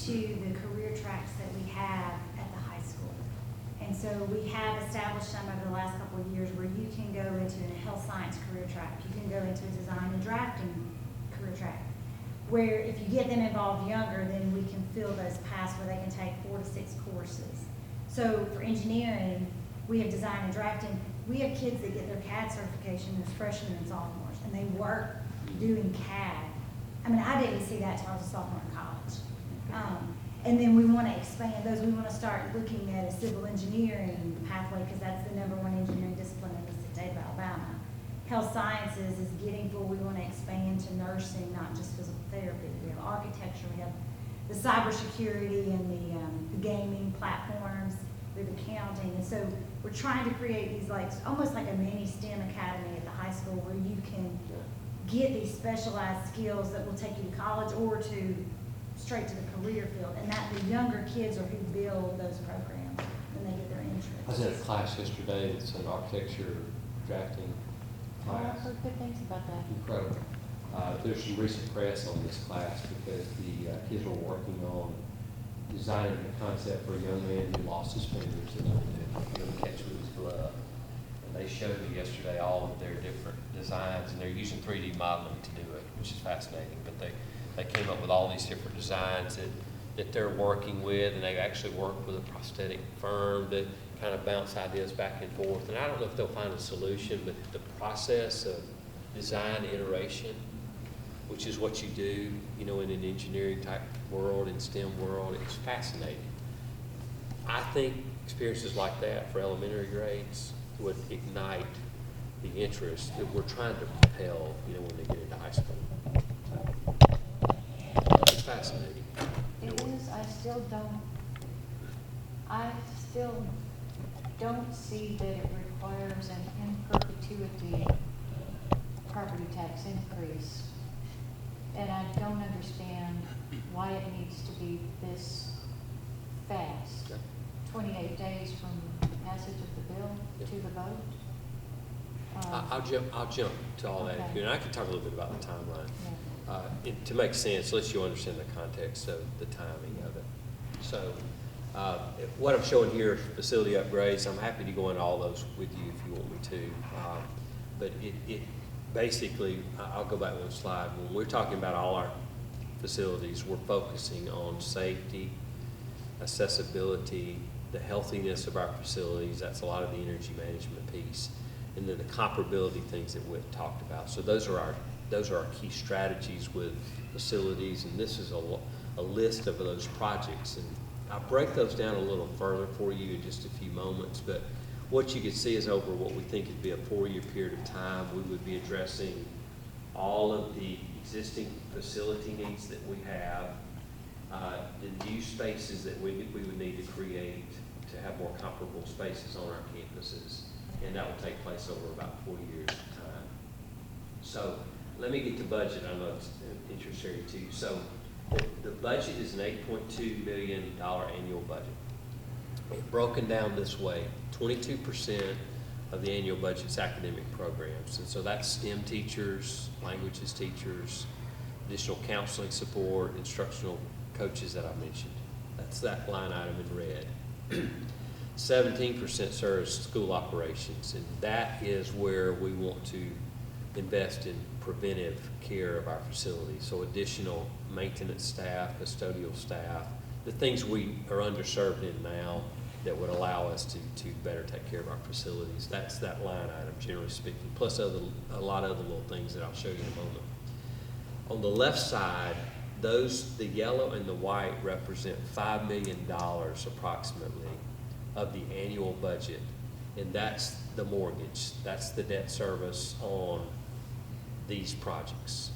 to the career tracks that we have at the high school. And so we have established some over the last couple of years where you can go into a health science career track, you can go into a design and drafting career track, where if you get them involved younger, then we can fill those paths where they can take 4 to 6 courses. So for engineering, we have design and drafting. We have kids that get their CAD certification as freshmen and sophomores, and they work doing CAD. I mean, I didn't see that until I was a sophomore in college. And then we want to expand those. We want to start looking at a civil engineering pathway because that's the #1 engineering discipline in the state of Alabama. Health sciences is getting full. We want to expand to nursing, not just physical therapy. We have architecture. We have the cybersecurity and the gaming platforms. We have accounting. And so we're trying to create these almost like a mini STEM academy at the high school where you can get these specialized skills that will take you to college or to straight to the career field. And that the younger kids are who build those programs when they get their interest. I was in a class yesterday that's an architecture drafting Oh, I've class. heard good things about that. Incredible. There's some recent press on this class because the kids were working on designing a concept for a young man who lost his fingers and couldn't catch with his glove. And they showed me yesterday all of their different designs, and they're using 3D modeling to do it, which is fascinating. But they came up with all these different designs that they're working with, and they actually worked with a prosthetic firm to kind of bounce ideas back and forth. And I don't know if they'll find a solution, but the process of design iteration, which is what you do, in an engineering type world, in STEM world, it's fascinating. I think experiences like that for elementary grades would ignite the interest that we're trying to propel, when they get into high school. It's fascinating. It is, I still don't see that it requires an in perpetuity property tax increase. And I don't understand why it needs to be this fast. 28 days from the passage of the bill to the vote. I'll jump to all that, Okay. and I can talk a little bit about the timeline. Yeah. To make sense, let you understand the context of the timing of it. So, what I'm showing here is facility upgrades. I'm happy to go into all those with you if you want me to. But it basically, I'll go back one slide. When we're talking about all our facilities, we're focusing on safety, accessibility, the healthiness of our facilities. That's a lot of the energy management piece. And then the comparability things that Whit talked about. So those are our those are our key strategies with facilities, and this is a list of those projects. And I'll break those down a little further for you in just a few moments, but what you can see is over what we think would be a 4-year period of time, we would be addressing all of the existing facility needs that we have, the new spaces that we would need to create to have more comparable spaces on our campuses, and that will take place over about 4 years of time. So let me get to budget. I know it's interesting to you. So the budget is an $8.2 million annual budget. It's broken down this way: 22% of the annual budget is academic programs, and so that's STEM teachers, languages teachers, additional counseling support, instructional coaches that I mentioned. That's that line item in red. 17% serves school operations, and that is where we want to invest in preventive care of our facilities. So additional maintenance staff, custodial staff, the things we are underserved in now that would allow us to better take care of our facilities. That's that line item, generally speaking, plus a lot of other little things that I'll show you in a moment. On the left side, the yellow and the white represent $5 million approximately of the annual budget, and that's the mortgage. That's the debt service on these projects.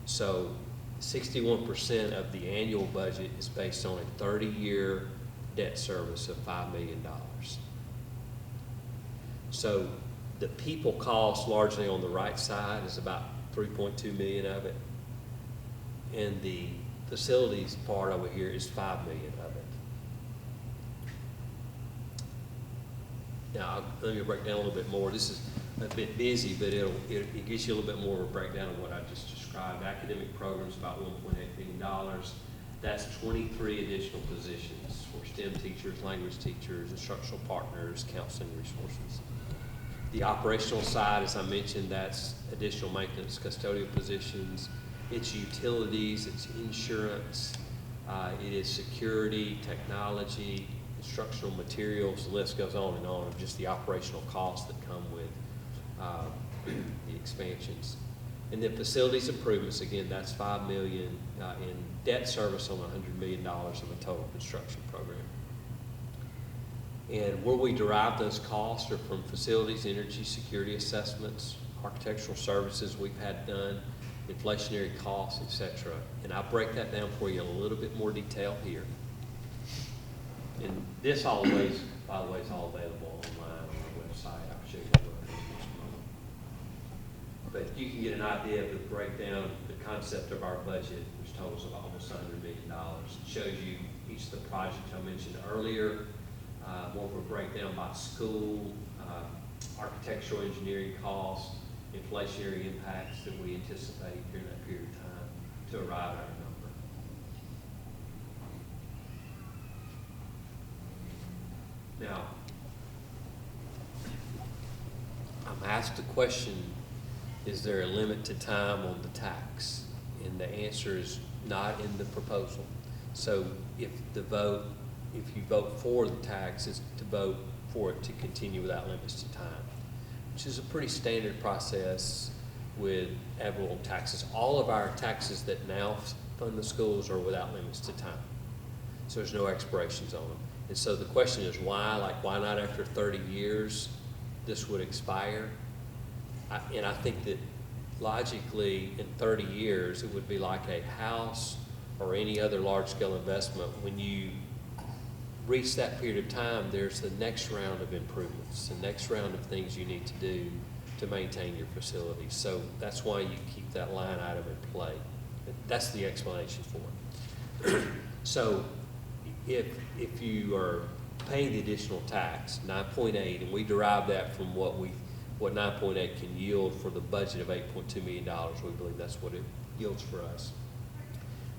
So 61% of the annual budget is based on a 30-year debt service of $5 million. So the people cost largely on the right side is about 3.2 million of it, and the facilities part over here is 5 million of it. Now, let me break down a little bit more. This is a bit busy, but it gives you a little bit more of a breakdown of what I just described. Academic programs, about $1.8 billion. That's 23 additional positions for STEM teachers, language teachers, instructional partners, counseling resources. The operational side, as I mentioned, that's additional maintenance, custodial positions. It's utilities, it's insurance, it is security, technology, instructional materials. The list goes on of just the operational costs that come with the expansions. And then facilities improvements, again, that's $5 million in debt service on $100 million of a total construction program. And where we derive those costs are from facilities, energy, security assessments, architectural services we've had done, inflationary costs, etc. And I'll break that down for you in a little bit more detail here. And this always, by the way, is all available online on our website. I'll show you that in just a moment. But you can get an idea of the breakdown, the concept of our budget, which totals about almost $100 million. It shows you each of the projects I mentioned earlier, more of a breakdown by school, architectural engineering costs, inflationary impacts that we anticipate during that period of time to arrive at our number. Now, I'm asked the question, is there a limit to time on the tax? And the answer is not in the proposal. So if you vote for the tax, it's to vote for it to continue without limits to time, which is a pretty standard process with ad valorem taxes. All of our taxes that now fund the schools are without limits to time. So there's no expirations on them. And so the question is why? Like, why not after 30 years this would expire? And I think that logically in 30 years it would be like a house or any other large-scale investment. When you reach that period of time, there's the next round of improvements, the next round of things you need to do to maintain your facility. So that's why you keep that line item in play. That's the explanation for it. So if you are paying the additional tax, 9.8, and we derive that from what 9.8 can yield for the budget of $8.2 million, we believe that's what it yields for us.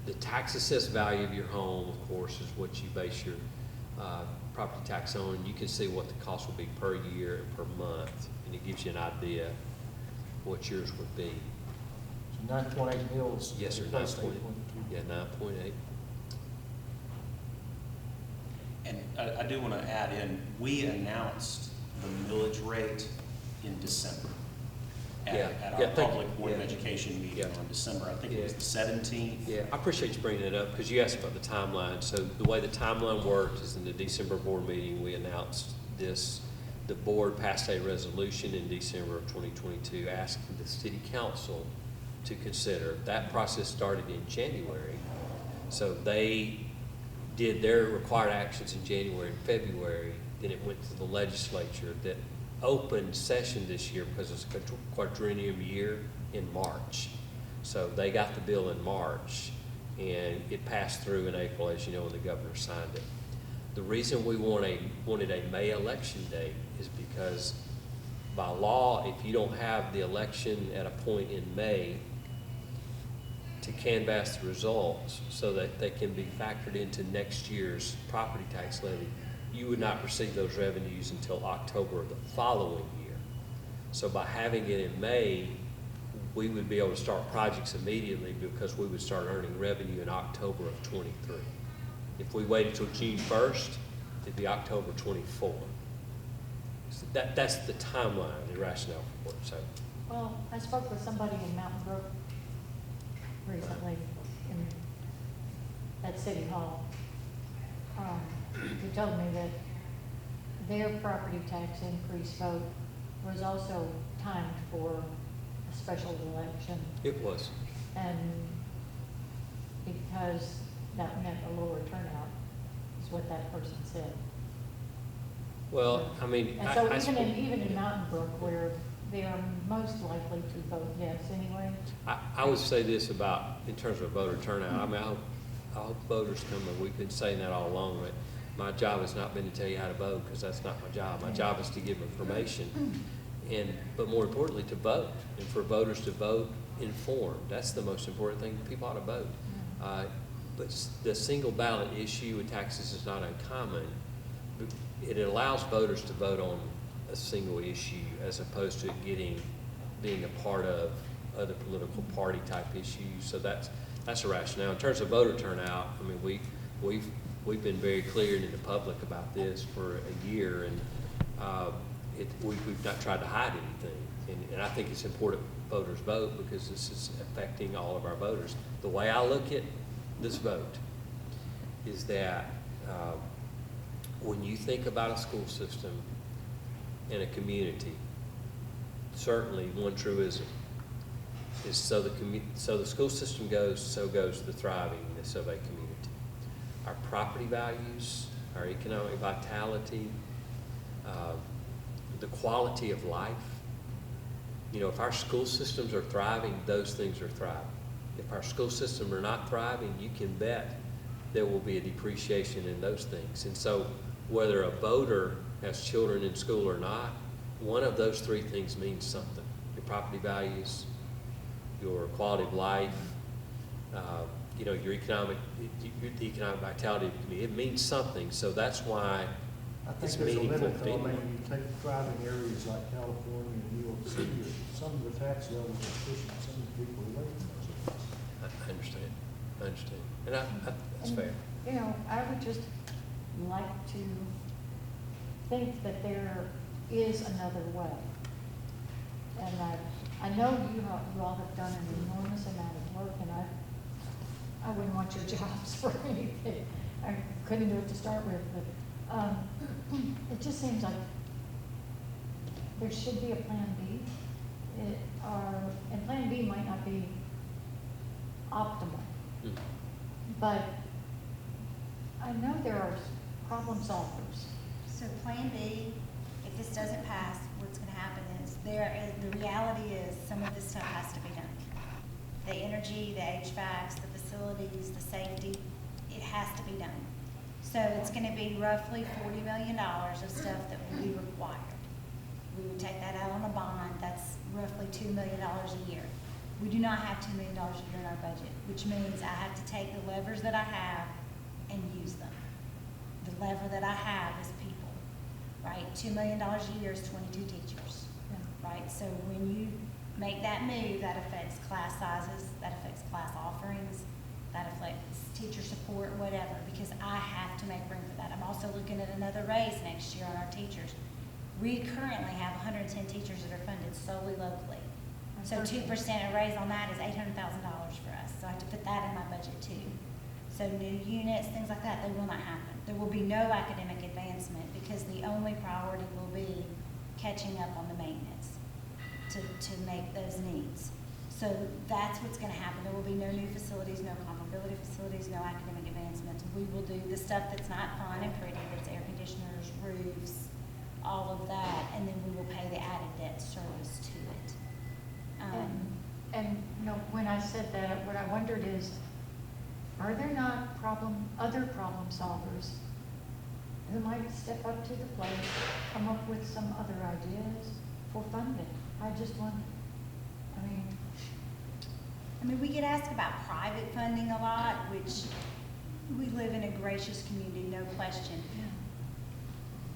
The tax assessed value of your home, of course, is what you base your property tax on. You can see what the cost will be per year and per month, and it gives you an idea what yours would be. So 9.8 mils. Yes, sir, 9.8. Yeah, 9.8. And I do want to add in, we announced the millage rate in December. at, Yeah. at Yeah, our thank public you. board of Yeah. education meeting Yeah. on December, I think it was Yeah. the 17th. Yeah, I appreciate you bringing it up, because you asked about the timeline. So the way the timeline worked is in the December board meeting, we announced this. The board passed a resolution in December of 2022 asking the city council to consider. That process started in January. So they did their required actions in January and February. Then it went to the legislature that opened session this year because it's a quadrennium year in March. So they got the bill in March, and it passed through in April, as you know, and the governor signed it. The reason we wanted a May election date is because by law, if you don't have the election at a point in May to canvass the results so that they can be factored into next year's property tax levy, you would not receive those revenues until October of the following year. So by having it in May, we would be able to start projects immediately because we would start earning revenue in October of '23. If we waited till June 1st, it'd be October '24. So that's the timeline, the rationale for it, so. Well, I spoke with somebody in Mountain Brook recently at City Hall, who told me that their property tax increase vote was also timed for a special election, It was. and because that meant a lower turnout, is what that person said. Well, I mean, And so even in Mountain Brook, where they are most likely to vote yes anyway, I would say this about, in terms of voter turnout, I mean, I hope voters come, and we've been saying that all along, but my job has not been to tell you how to vote, because that's not my job. My job is to give information, but more importantly, to vote, and for voters to vote informed. That's the most important thing. People ought to vote. But the single ballot issue with taxes is not uncommon. It allows voters to vote on a single issue as opposed to it being a part of other political party type issues. So that's a rationale. In terms of voter turnout, I mean, we've been very clear in the public about this for a year, and we've not tried to hide anything. And I think it's important voters vote because this is affecting all of our voters. The way I look at this vote is that when you think about a school system in a community, certainly one truism is so the school system goes, so goes the thrivingness of a community. Our property values, our economic vitality, the quality of life. You know, if our school systems are thriving, those things are thriving. If our school systems are not thriving, you can bet there will be a depreciation in those things. And so whether a voter has children in school or not, one of those three things means something. Your property values, your quality of life, you know, the economic vitality of the community. It means something, so that's why I it's think there's a meaningful. limit, though. I mean, you take thriving areas like California and New York City, some of the tax levels are pushing some of the people away from those areas. I understand, and that's And, fair. you know, I would just like to think that there is another way. And I know you all have done an enormous amount of work, and I wouldn't want your jobs for anything. I couldn't do it to start with, but it just seems like there should be a plan B. And plan B might not be optimal, Mm. but I know there are problem solvers. So Plan B, if this doesn't pass, what's gonna happen is the reality is some of this stuff has to be done. The energy, the HVACs, the facilities, the safety, it has to be done. So it's gonna be roughly $40 million of stuff that will be required. We would take that out on a bond, that's roughly $2 million a year. We do not have $2 million a year in our budget, which means I have to take the levers that I have and use them. The lever that I have is people, right? $2 million a year is 22 teachers, right? So when you make that move, that affects class sizes, that affects class offerings, that affects teacher support, whatever, because I have to make room for that. I'm also looking at another raise next year on our teachers. We currently have 110 teachers that are funded solely locally. So 2% a raise on that is $800,000 for us, so I have to put that in my budget too. So new units, things like that, they will not happen. There will be no academic advancement because the only priority will be catching up on the maintenance to make those needs. So that's what's gonna happen. There will be no new facilities, no comparability facilities, no academic advancements. We will do the stuff that's not fun and pretty, that's air conditioners, roofs, all of that, and then we will pay the added debt service to it. And, you know, when I said that, what I wondered is, are there not other problem solvers who might step up to the plate, come up with some other ideas for funding? I just wonder, I mean, we get asked about private funding a lot, which we live in a gracious community, no question.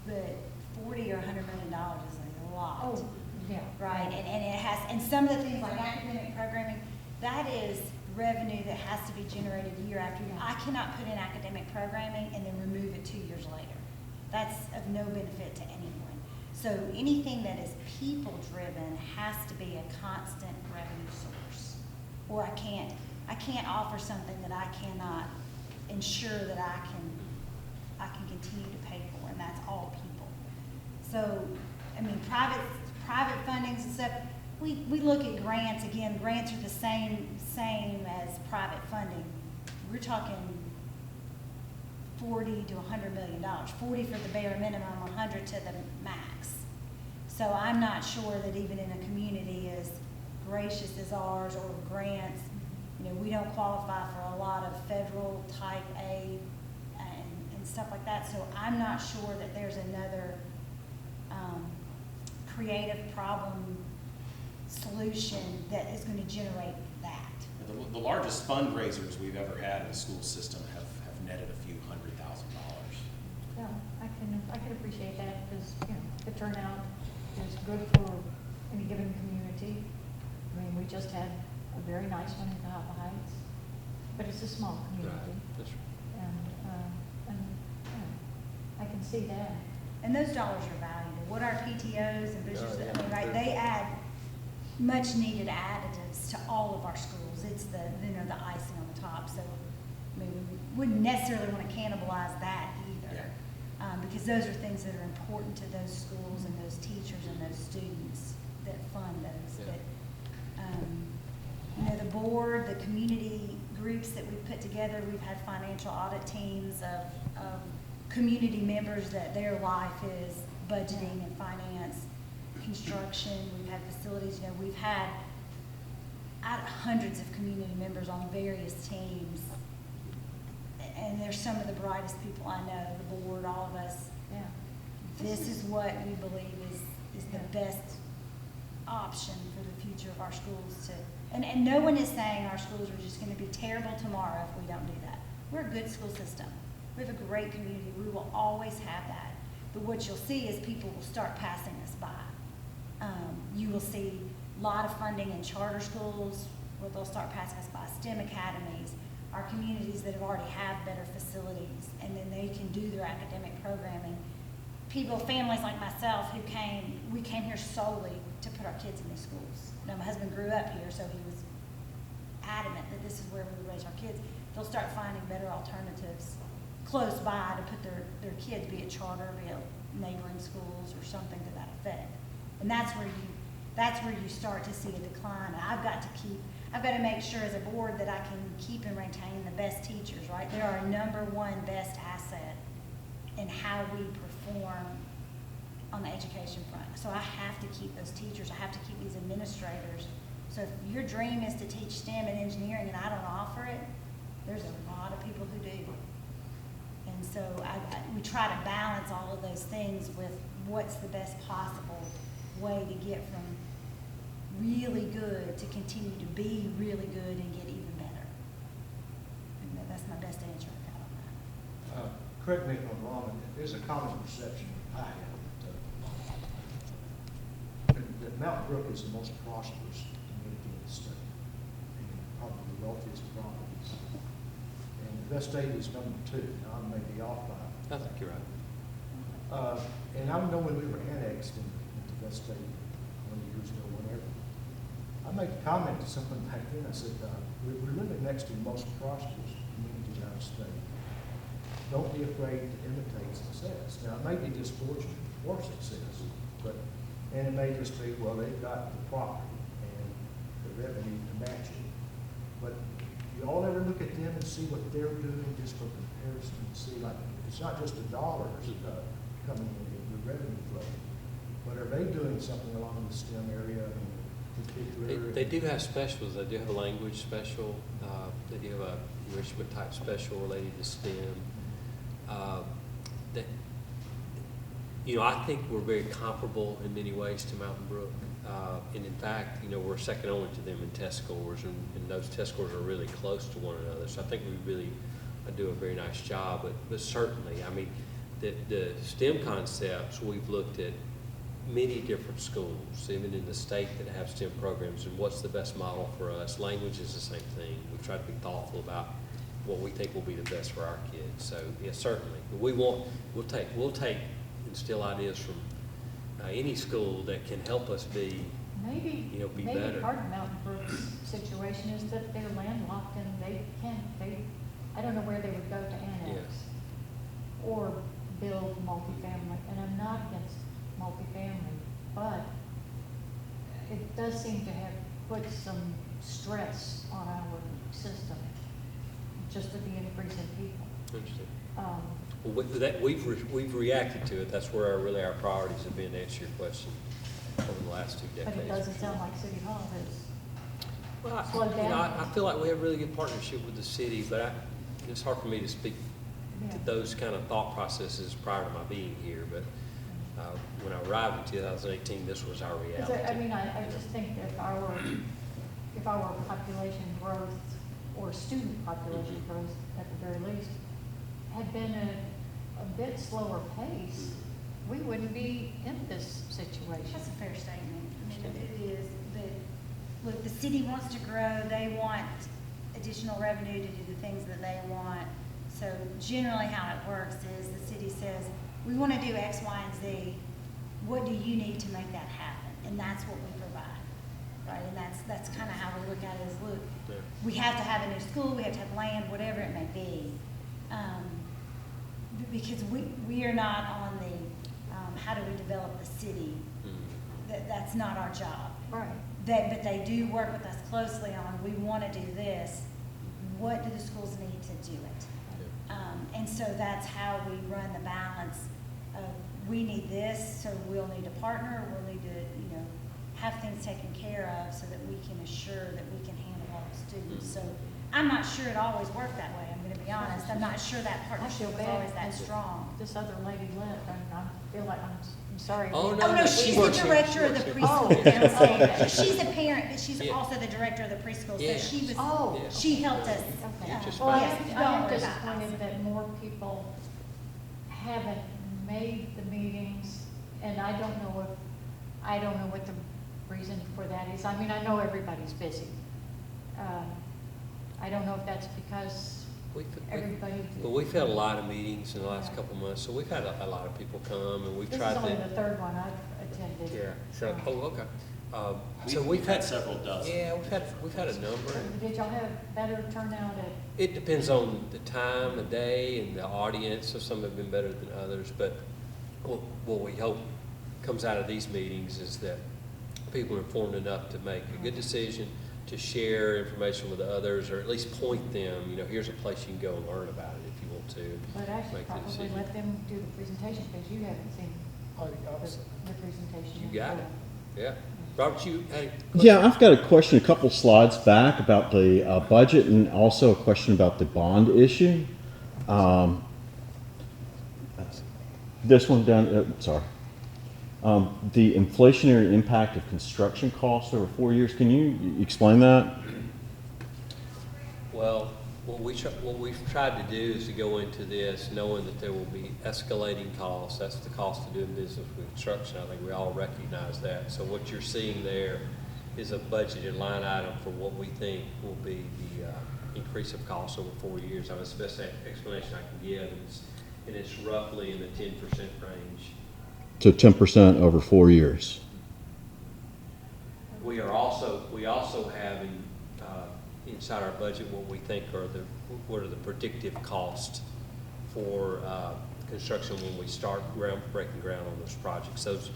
But $40 or $100 million is a lot. Oh, yeah. Right, and it has, and some of the things like academic programming, that is revenue that has to be generated year after year. I cannot put in academic programming and then remove it 2 years later. That's of no benefit to anyone. So anything that is people-driven has to be a constant revenue source. Or I can't offer something that I cannot ensure that I can continue to pay for, and that's all people. So, I mean, private fundings and stuff, we look at grants, again, grants are the same as private funding. We're talking $40 to $100 million, 40 for the bare minimum, 100 to the max. So I'm not sure that even in a community as gracious as ours or grants, you know, we don't qualify for a lot of federal type aid and stuff like that. So I'm not sure that there's another creative problem solution that is going to generate that. The largest fundraisers we've ever had in the school system have netted a few $100,000. yeah, I can appreciate that because, you know, the turnout is good for any given community. I mean, we just had a very nice one in Cahaba Heights, but it's a small community. That's right. And I can see that. And those dollars are valuable. What our PTOs and boosters, Yeah, I mean, right, they add much needed additives to all of our schools. It's the, you know, the icing on the top. So, I mean, we wouldn't necessarily want to cannibalize that either. Because those are things that are important to those schools and those teachers and those students that fund those. Yeah. But, you know, the board, the community groups that we've put together, we've had financial audit teams of community members that their life is budgeting and finance, construction, we've had facilities, you know, we've had hundreds of community members on various teams. And they're some of the brightest people I know, the board, all of us. Yeah. This is what we believe is the best option for the future of our schools and no one is saying our schools are just gonna be terrible tomorrow if we don't do that. We're a good school system. We have a great community. We will always have that. But what you'll see is people will start passing us by. You will see a lot of funding in charter schools where they'll start passing us by, STEM academies, our communities that have already have better facilities, and then they can do their academic programming. People, families like myself we came here solely to put our kids in these schools. Now, my husband grew up here, so he was adamant that this is where we would raise our kids. They'll start finding better alternatives close by to put their kids, be it charter, be it neighboring schools or something to that effect. And that's where you start to see a decline. And I've got to make sure as a board that I can keep and retain the best teachers, right? They're our #1 best asset in how we perform on the education front. So I have to keep those teachers. I have to keep these administrators. So if your dream is to teach STEM and engineering and I don't offer it, there's a lot of people who do. And so we try to balance all of those things with what's the best possible way to get from really good to continue to be really good and get even better. And that's my best answer I've got on that. Correct me if I'm wrong, there's a common perception I have that Mountain Brook is the most prosperous community in the state, and probably the wealthiest properties. And West State is #2. Now, I may be off by. I think you're right. And I know when we were annexed into West State 20 years ago, whenever, I made a comment to someone back then, I said, we're living next to the most prosperous community in our state. Don't be afraid to imitate success. Now, it may be just fortunate for success, but, and it may just be, well, they've got the property and the revenue to match it. But you all ever look at them and see what they're doing just for comparison, and see like, it's not just the dollars coming in, the revenue flow, but are they doing something along the STEM area in particular? They do have specials. They do have a language special. They do have a enrichment type special related to STEM. That, you know, I think we're very comparable in many ways to Mountain Brook. And in fact, you know, we're second only to them in test scores, and those test scores are really close to one another. So I think we really do a very nice job. But certainly, I mean, the STEM concepts, we've looked at many different schools, even in the state, that have STEM programs, and what's the best model for us. Language is the same thing. We try to be thoughtful about what we think will be the best for our kids. So yes, certainly. But we'll take instill ideas from any school that can help us be, Maybe, you know, be maybe better. part of Mountain Brook's situation is that they're landlocked and I don't know where they would go to annex Yes. or build multifamily, and I'm not against multifamily, but it does seem to have put some stress on our system, just with the increase in people. Interesting. Um, Well, with that, we've reacted to it. That's where our priorities have been, to answer your question, over the last 2 decades. But it doesn't sound like City Hall has. Well, Slow you know, down. I feel like we have a really good partnership with the city, but it's hard for me to speak to Yeah. those kind of thought processes prior to my being here. But when I arrived in 2018, this was our Because reality. I mean, I just think that if our population growth or student population growth at the very least had been a bit slower pace, we wouldn't be in this situation. That's a fair statement. I mean, it is, but, look, the city wants to grow, they want additional revenue to do the things that they want. So generally how it works is the city says, we want to do X, Y, and Z. What do you need to make that happen? And that's what we provide, right? And that's kind of how we look at it is, look, Yeah. we have to have a new school, we have to have land, whatever it may be. Because we are not on the, how do we develop the city? Mm. That's not our job. Right. But they do work with us closely on, we want to do this, what do the schools need to do it? And so that's how we run the balance of, we need this, so we'll need to partner, we'll need to, you know, have things taken care of so that we can assure that we can handle all the students. So I'm not sure it always worked that way, I'm gonna be honest, I'm not sure that I feel partnership was bad always that as strong. this other lady left, I feel like I'm sorry. Oh, Oh, no, no, she she's the works here. director of the She works preschool here. downstairs. She's a parent, but she's Yeah. also the director of the preschool, so Yeah. she was, Oh. Yeah. she helped us. Okay. Just Well, yes, I don't am worry about disappointed us. that more people haven't made the meetings, and I don't know what the reason for that is. I mean, I know everybody's busy. I don't know if that's because everybody. But we've had a lot of meetings in the last couple of months, so we've had a lot of people come, and we've This tried is to. only the third one I've attended. Yeah, so, oh, okay. So We've had several dozen. Yeah, we've had a number. Did y'all have better turnout at? It depends on the time of day and the audience, so some have been better than others, but what we hope comes out of these meetings is that people are informed enough to make a good decision, to share information with others, or at least point them, you know, here's a place you can go and learn about it if you want to. But I should make the probably decision. let them do the presentation, because you haven't seen Obviously. the presentation. You got it, yeah. Robert, you had a Yeah, I've got a question, a couple slides back about the budget, and also a question about the bond issue. This one down, sorry. The inflationary impact of construction costs over 4 years, can you explain that? Well, what we've tried to do is to go into this knowing that there will be escalating costs. That's the cost of doing business with construction. I think we all recognize that. So what you're seeing there is a budgeted line item for what we think will be the increase of costs over 4 years. That's the best explanation I can give, and it's roughly in the 10% range. So 10% over 4 years. we also have inside our budget what we think are what are the predictive costs for construction when we start breaking ground on those projects. Those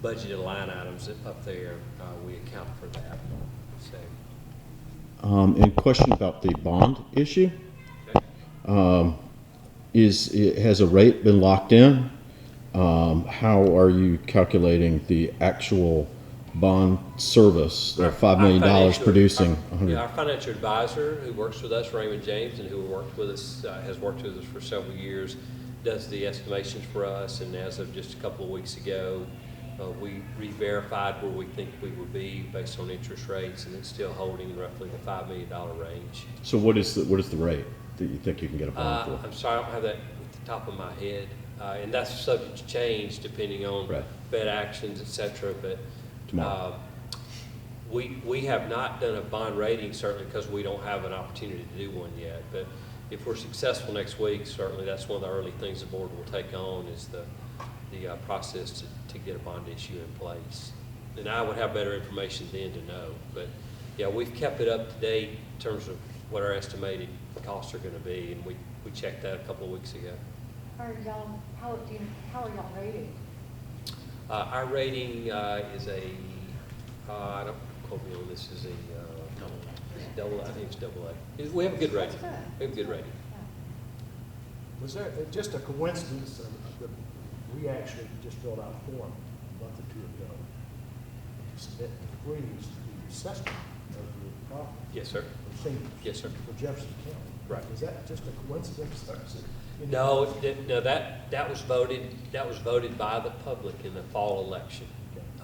budgeted line items up there, we account for that. So. And question about the bond issue. Okay. Has a rate been locked in? How are you calculating the actual bond service, or $5 million producing? Our financial advisor, who works with us, Raymond James, and who worked with us, has worked with us for several years, does the estimations for us. And as of just a couple of weeks ago, we re-verified where we think we would be based on interest rates, and it's still holding roughly the $5 million range. So what is the rate that you think you can get a bond for? I'm sorry, I don't have that at the top of my head. And that's subject to change depending on Right. Fed actions, et cetera. But Tomorrow. we have not done a bond rating, certainly because we don't have an opportunity to do one yet. But if we're successful next week, certainly that's one of the early things the board will take on is the process to get a bond issue in place. And I would have better information then to know. But yeah, we've kept it up to date in terms of what our estimated costs are going to be, and we checked that a couple of weeks ago. How are y'all rated? Our rating is a, I don't quote me on this, is a double, I think it's double A. We have a good rating. We have a good rating. Was there just a coincidence that we actually just filled out a form a month or two ago to submit the freeze to the assessment of the property Yes, sir. for seniors? Yes, sir. For Jefferson County? Right. Is that just a coincidence? Or is it any- No, that was voted by the public in the fall election.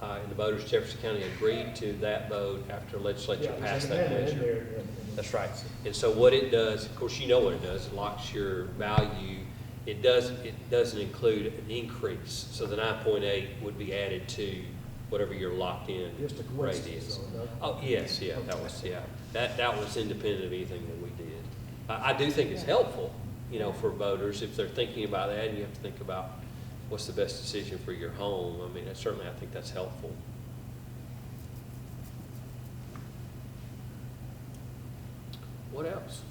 And the voters of Jefferson County agreed to that vote after the legislature Yeah, it was passed in that there, measure. and- That's right. And so what it does, of course, you know what it does, it locks your value. It doesn't include an increase. So the 9.8 would be added to whatever your locked in Just a rate coincidence, is. though, no? Oh, yes, yeah, that was independent of anything that we did. I do think it's helpful, for voters if they're thinking about that, and you have to think about what's the best decision for your home. I mean, certainly I think that's helpful. What else?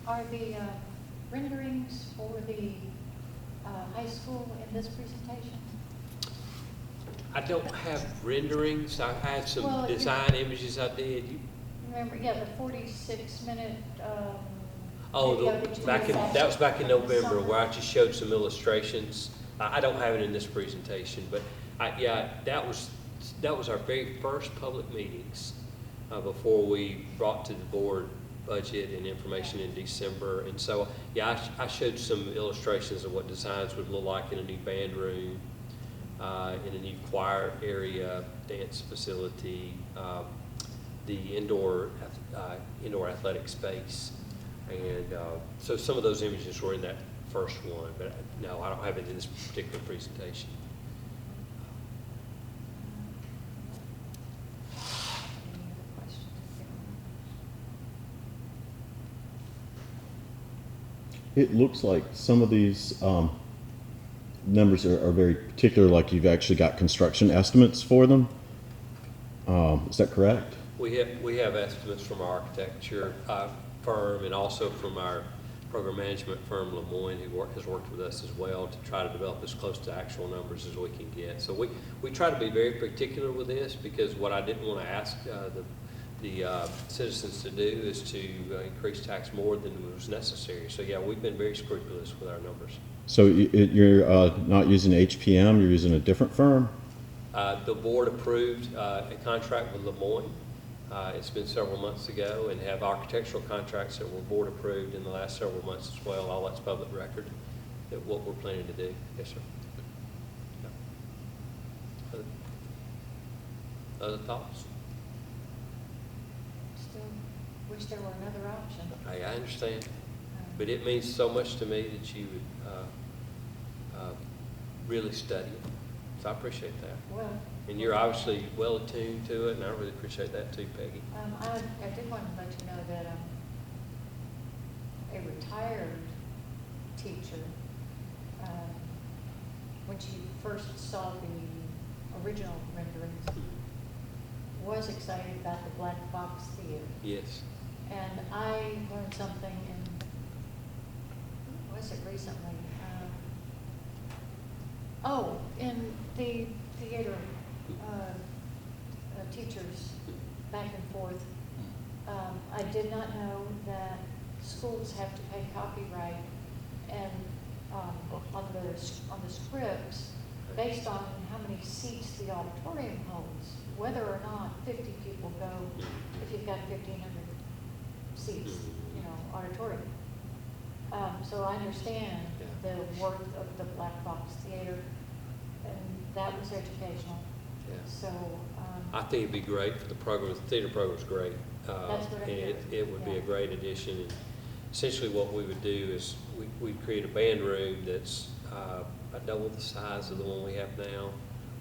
Are the renderings for the high school in this presentation? I don't have renderings. I had some Well, you- design images I did. Remember, the 46-minute Oh, video that you did that was back in November summer. where I just showed some illustrations. I don't have it in this presentation, but that was our very first public meetings before we brought to the board budget and information in December. And so, I showed some illustrations of what designs would look like in a new band room, in a new choir area, dance facility, the indoor athletic space. And so some of those images were in that first one, but no, I don't have it in this particular presentation. Any other questions? It looks like some of these numbers are very particular, like you've actually got construction estimates for them. Is that correct? We have estimates from our architecture firm and also from our program management firm, Lemoyne, who has worked with us as well to try to develop as close to actual numbers as we can get. So we try to be very particular with this because what I didn't want to ask the citizens to do is to increase tax more than was necessary. So we've been very scrupulous with our numbers. So you're not using HPM, you're using a different firm? The board approved a contract with Lemoyne. It's been several months ago, and have architectural contracts that were board approved in the last several months as well. All that's public record, that what we're planning to do. Yes, sir. Yeah. Other thoughts? Still wish there were another option. I understand, but it means so much to me that you would really study it. So I appreciate that. Well, And you're obviously well attuned to it, and I really appreciate that too, Peggy. I did want to let you know that a retired teacher, when she first saw the original renderings, was excited about the Black Box Theater. Yes. And I learned something was it recently? In the theater, teachers back and forth. I did not know that schools have to pay copyright and, on the scripts based on how many seats the auditorium holds, whether or not 50 people go, if you've got 1,500 seats, auditorium. So I understand the worth of the Black Box Theater, and that was educational. Yeah. So, I think it'd be great for the program. The theater program's great. That's what I And heard. it would be Yeah. a great addition. And essentially what we would do is we'd create a band room that's double the size of the one we have now,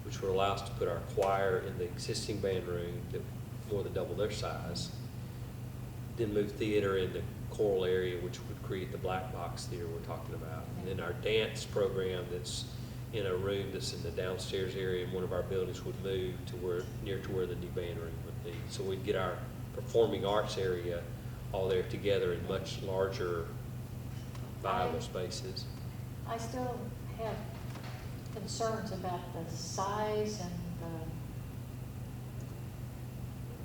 which would allow us to put our choir in the existing band room that more than double their size. Then move theater in the choral area, which would create the Black Box Theater we're talking about. And then our dance program that's in a room that's in the downstairs area in one of our buildings would move to near to where the new band room would be. So we'd get our performing arts area all there together in much larger viable spaces. I still have concerns about the size and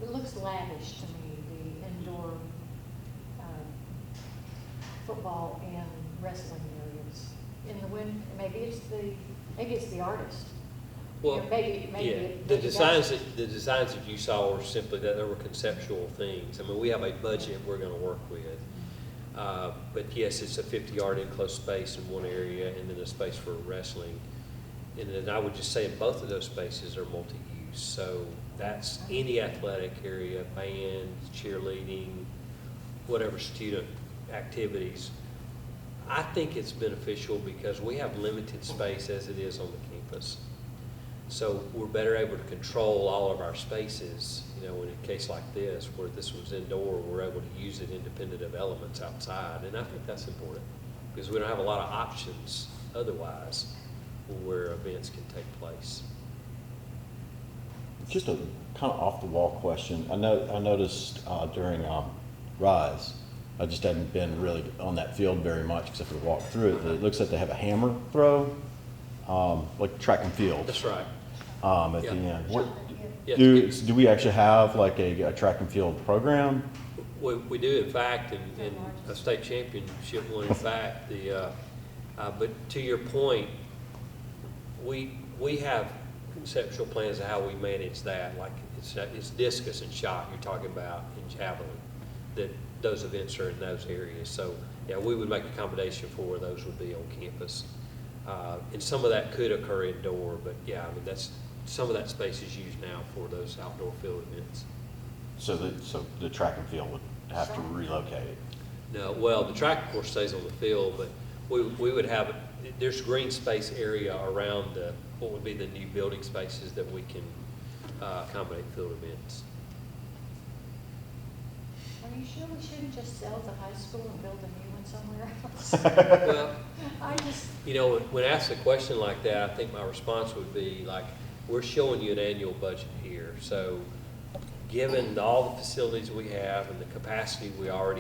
it looks lavish to me, the indoor football and wrestling areas. In the wind, maybe it's the artist. Well, Maybe yeah, the designs that you saw were simply that there were conceptual things. I mean, we have a budget we're going to work with. But yes, it's a 50-yard enclosed space in one area and then a space for wrestling. And then I would just say in both of those spaces are multi-use. So that's any athletic area, band, cheerleading, whatever student activities. I think it's beneficial because we have limited space as it is on the campus. So we're better able to control all of our spaces, in a case like this, where this was indoor, we're able to use it independent of elements outside. And I think that's important because we don't have a lot of options otherwise where events can take place. Just a kind of off-the-wall question. I noticed during Rise, I just hadn't been really on that field very much except for to walk through it. But it looks like they have a hammer throw, like track and field. That's right. At Yeah. the end. What, Yeah, do we actually have like a track and field program? We do, in fact, and a state championship one, in fact. But to your point, we have conceptual plans of how we manage that. Like it's discus and shot you're talking about in javelin, that those events are in those areas. So yeah, we would make accommodation for where those would be on campus. And some of that could occur indoor, but yeah, I mean some of that space is used now for those outdoor field events. So the track and field would have to relocate it. No, well, the track, of course, stays on the field, but we would have, there's green space area around what would be the new building spaces that we can accommodate field events. Are you sure we shouldn't just sell the high school and build a new one somewhere else? Well, I just, when asked a question like that, I think my response would be like, we're showing you an annual budget here. So given all the facilities we have and the capacity we already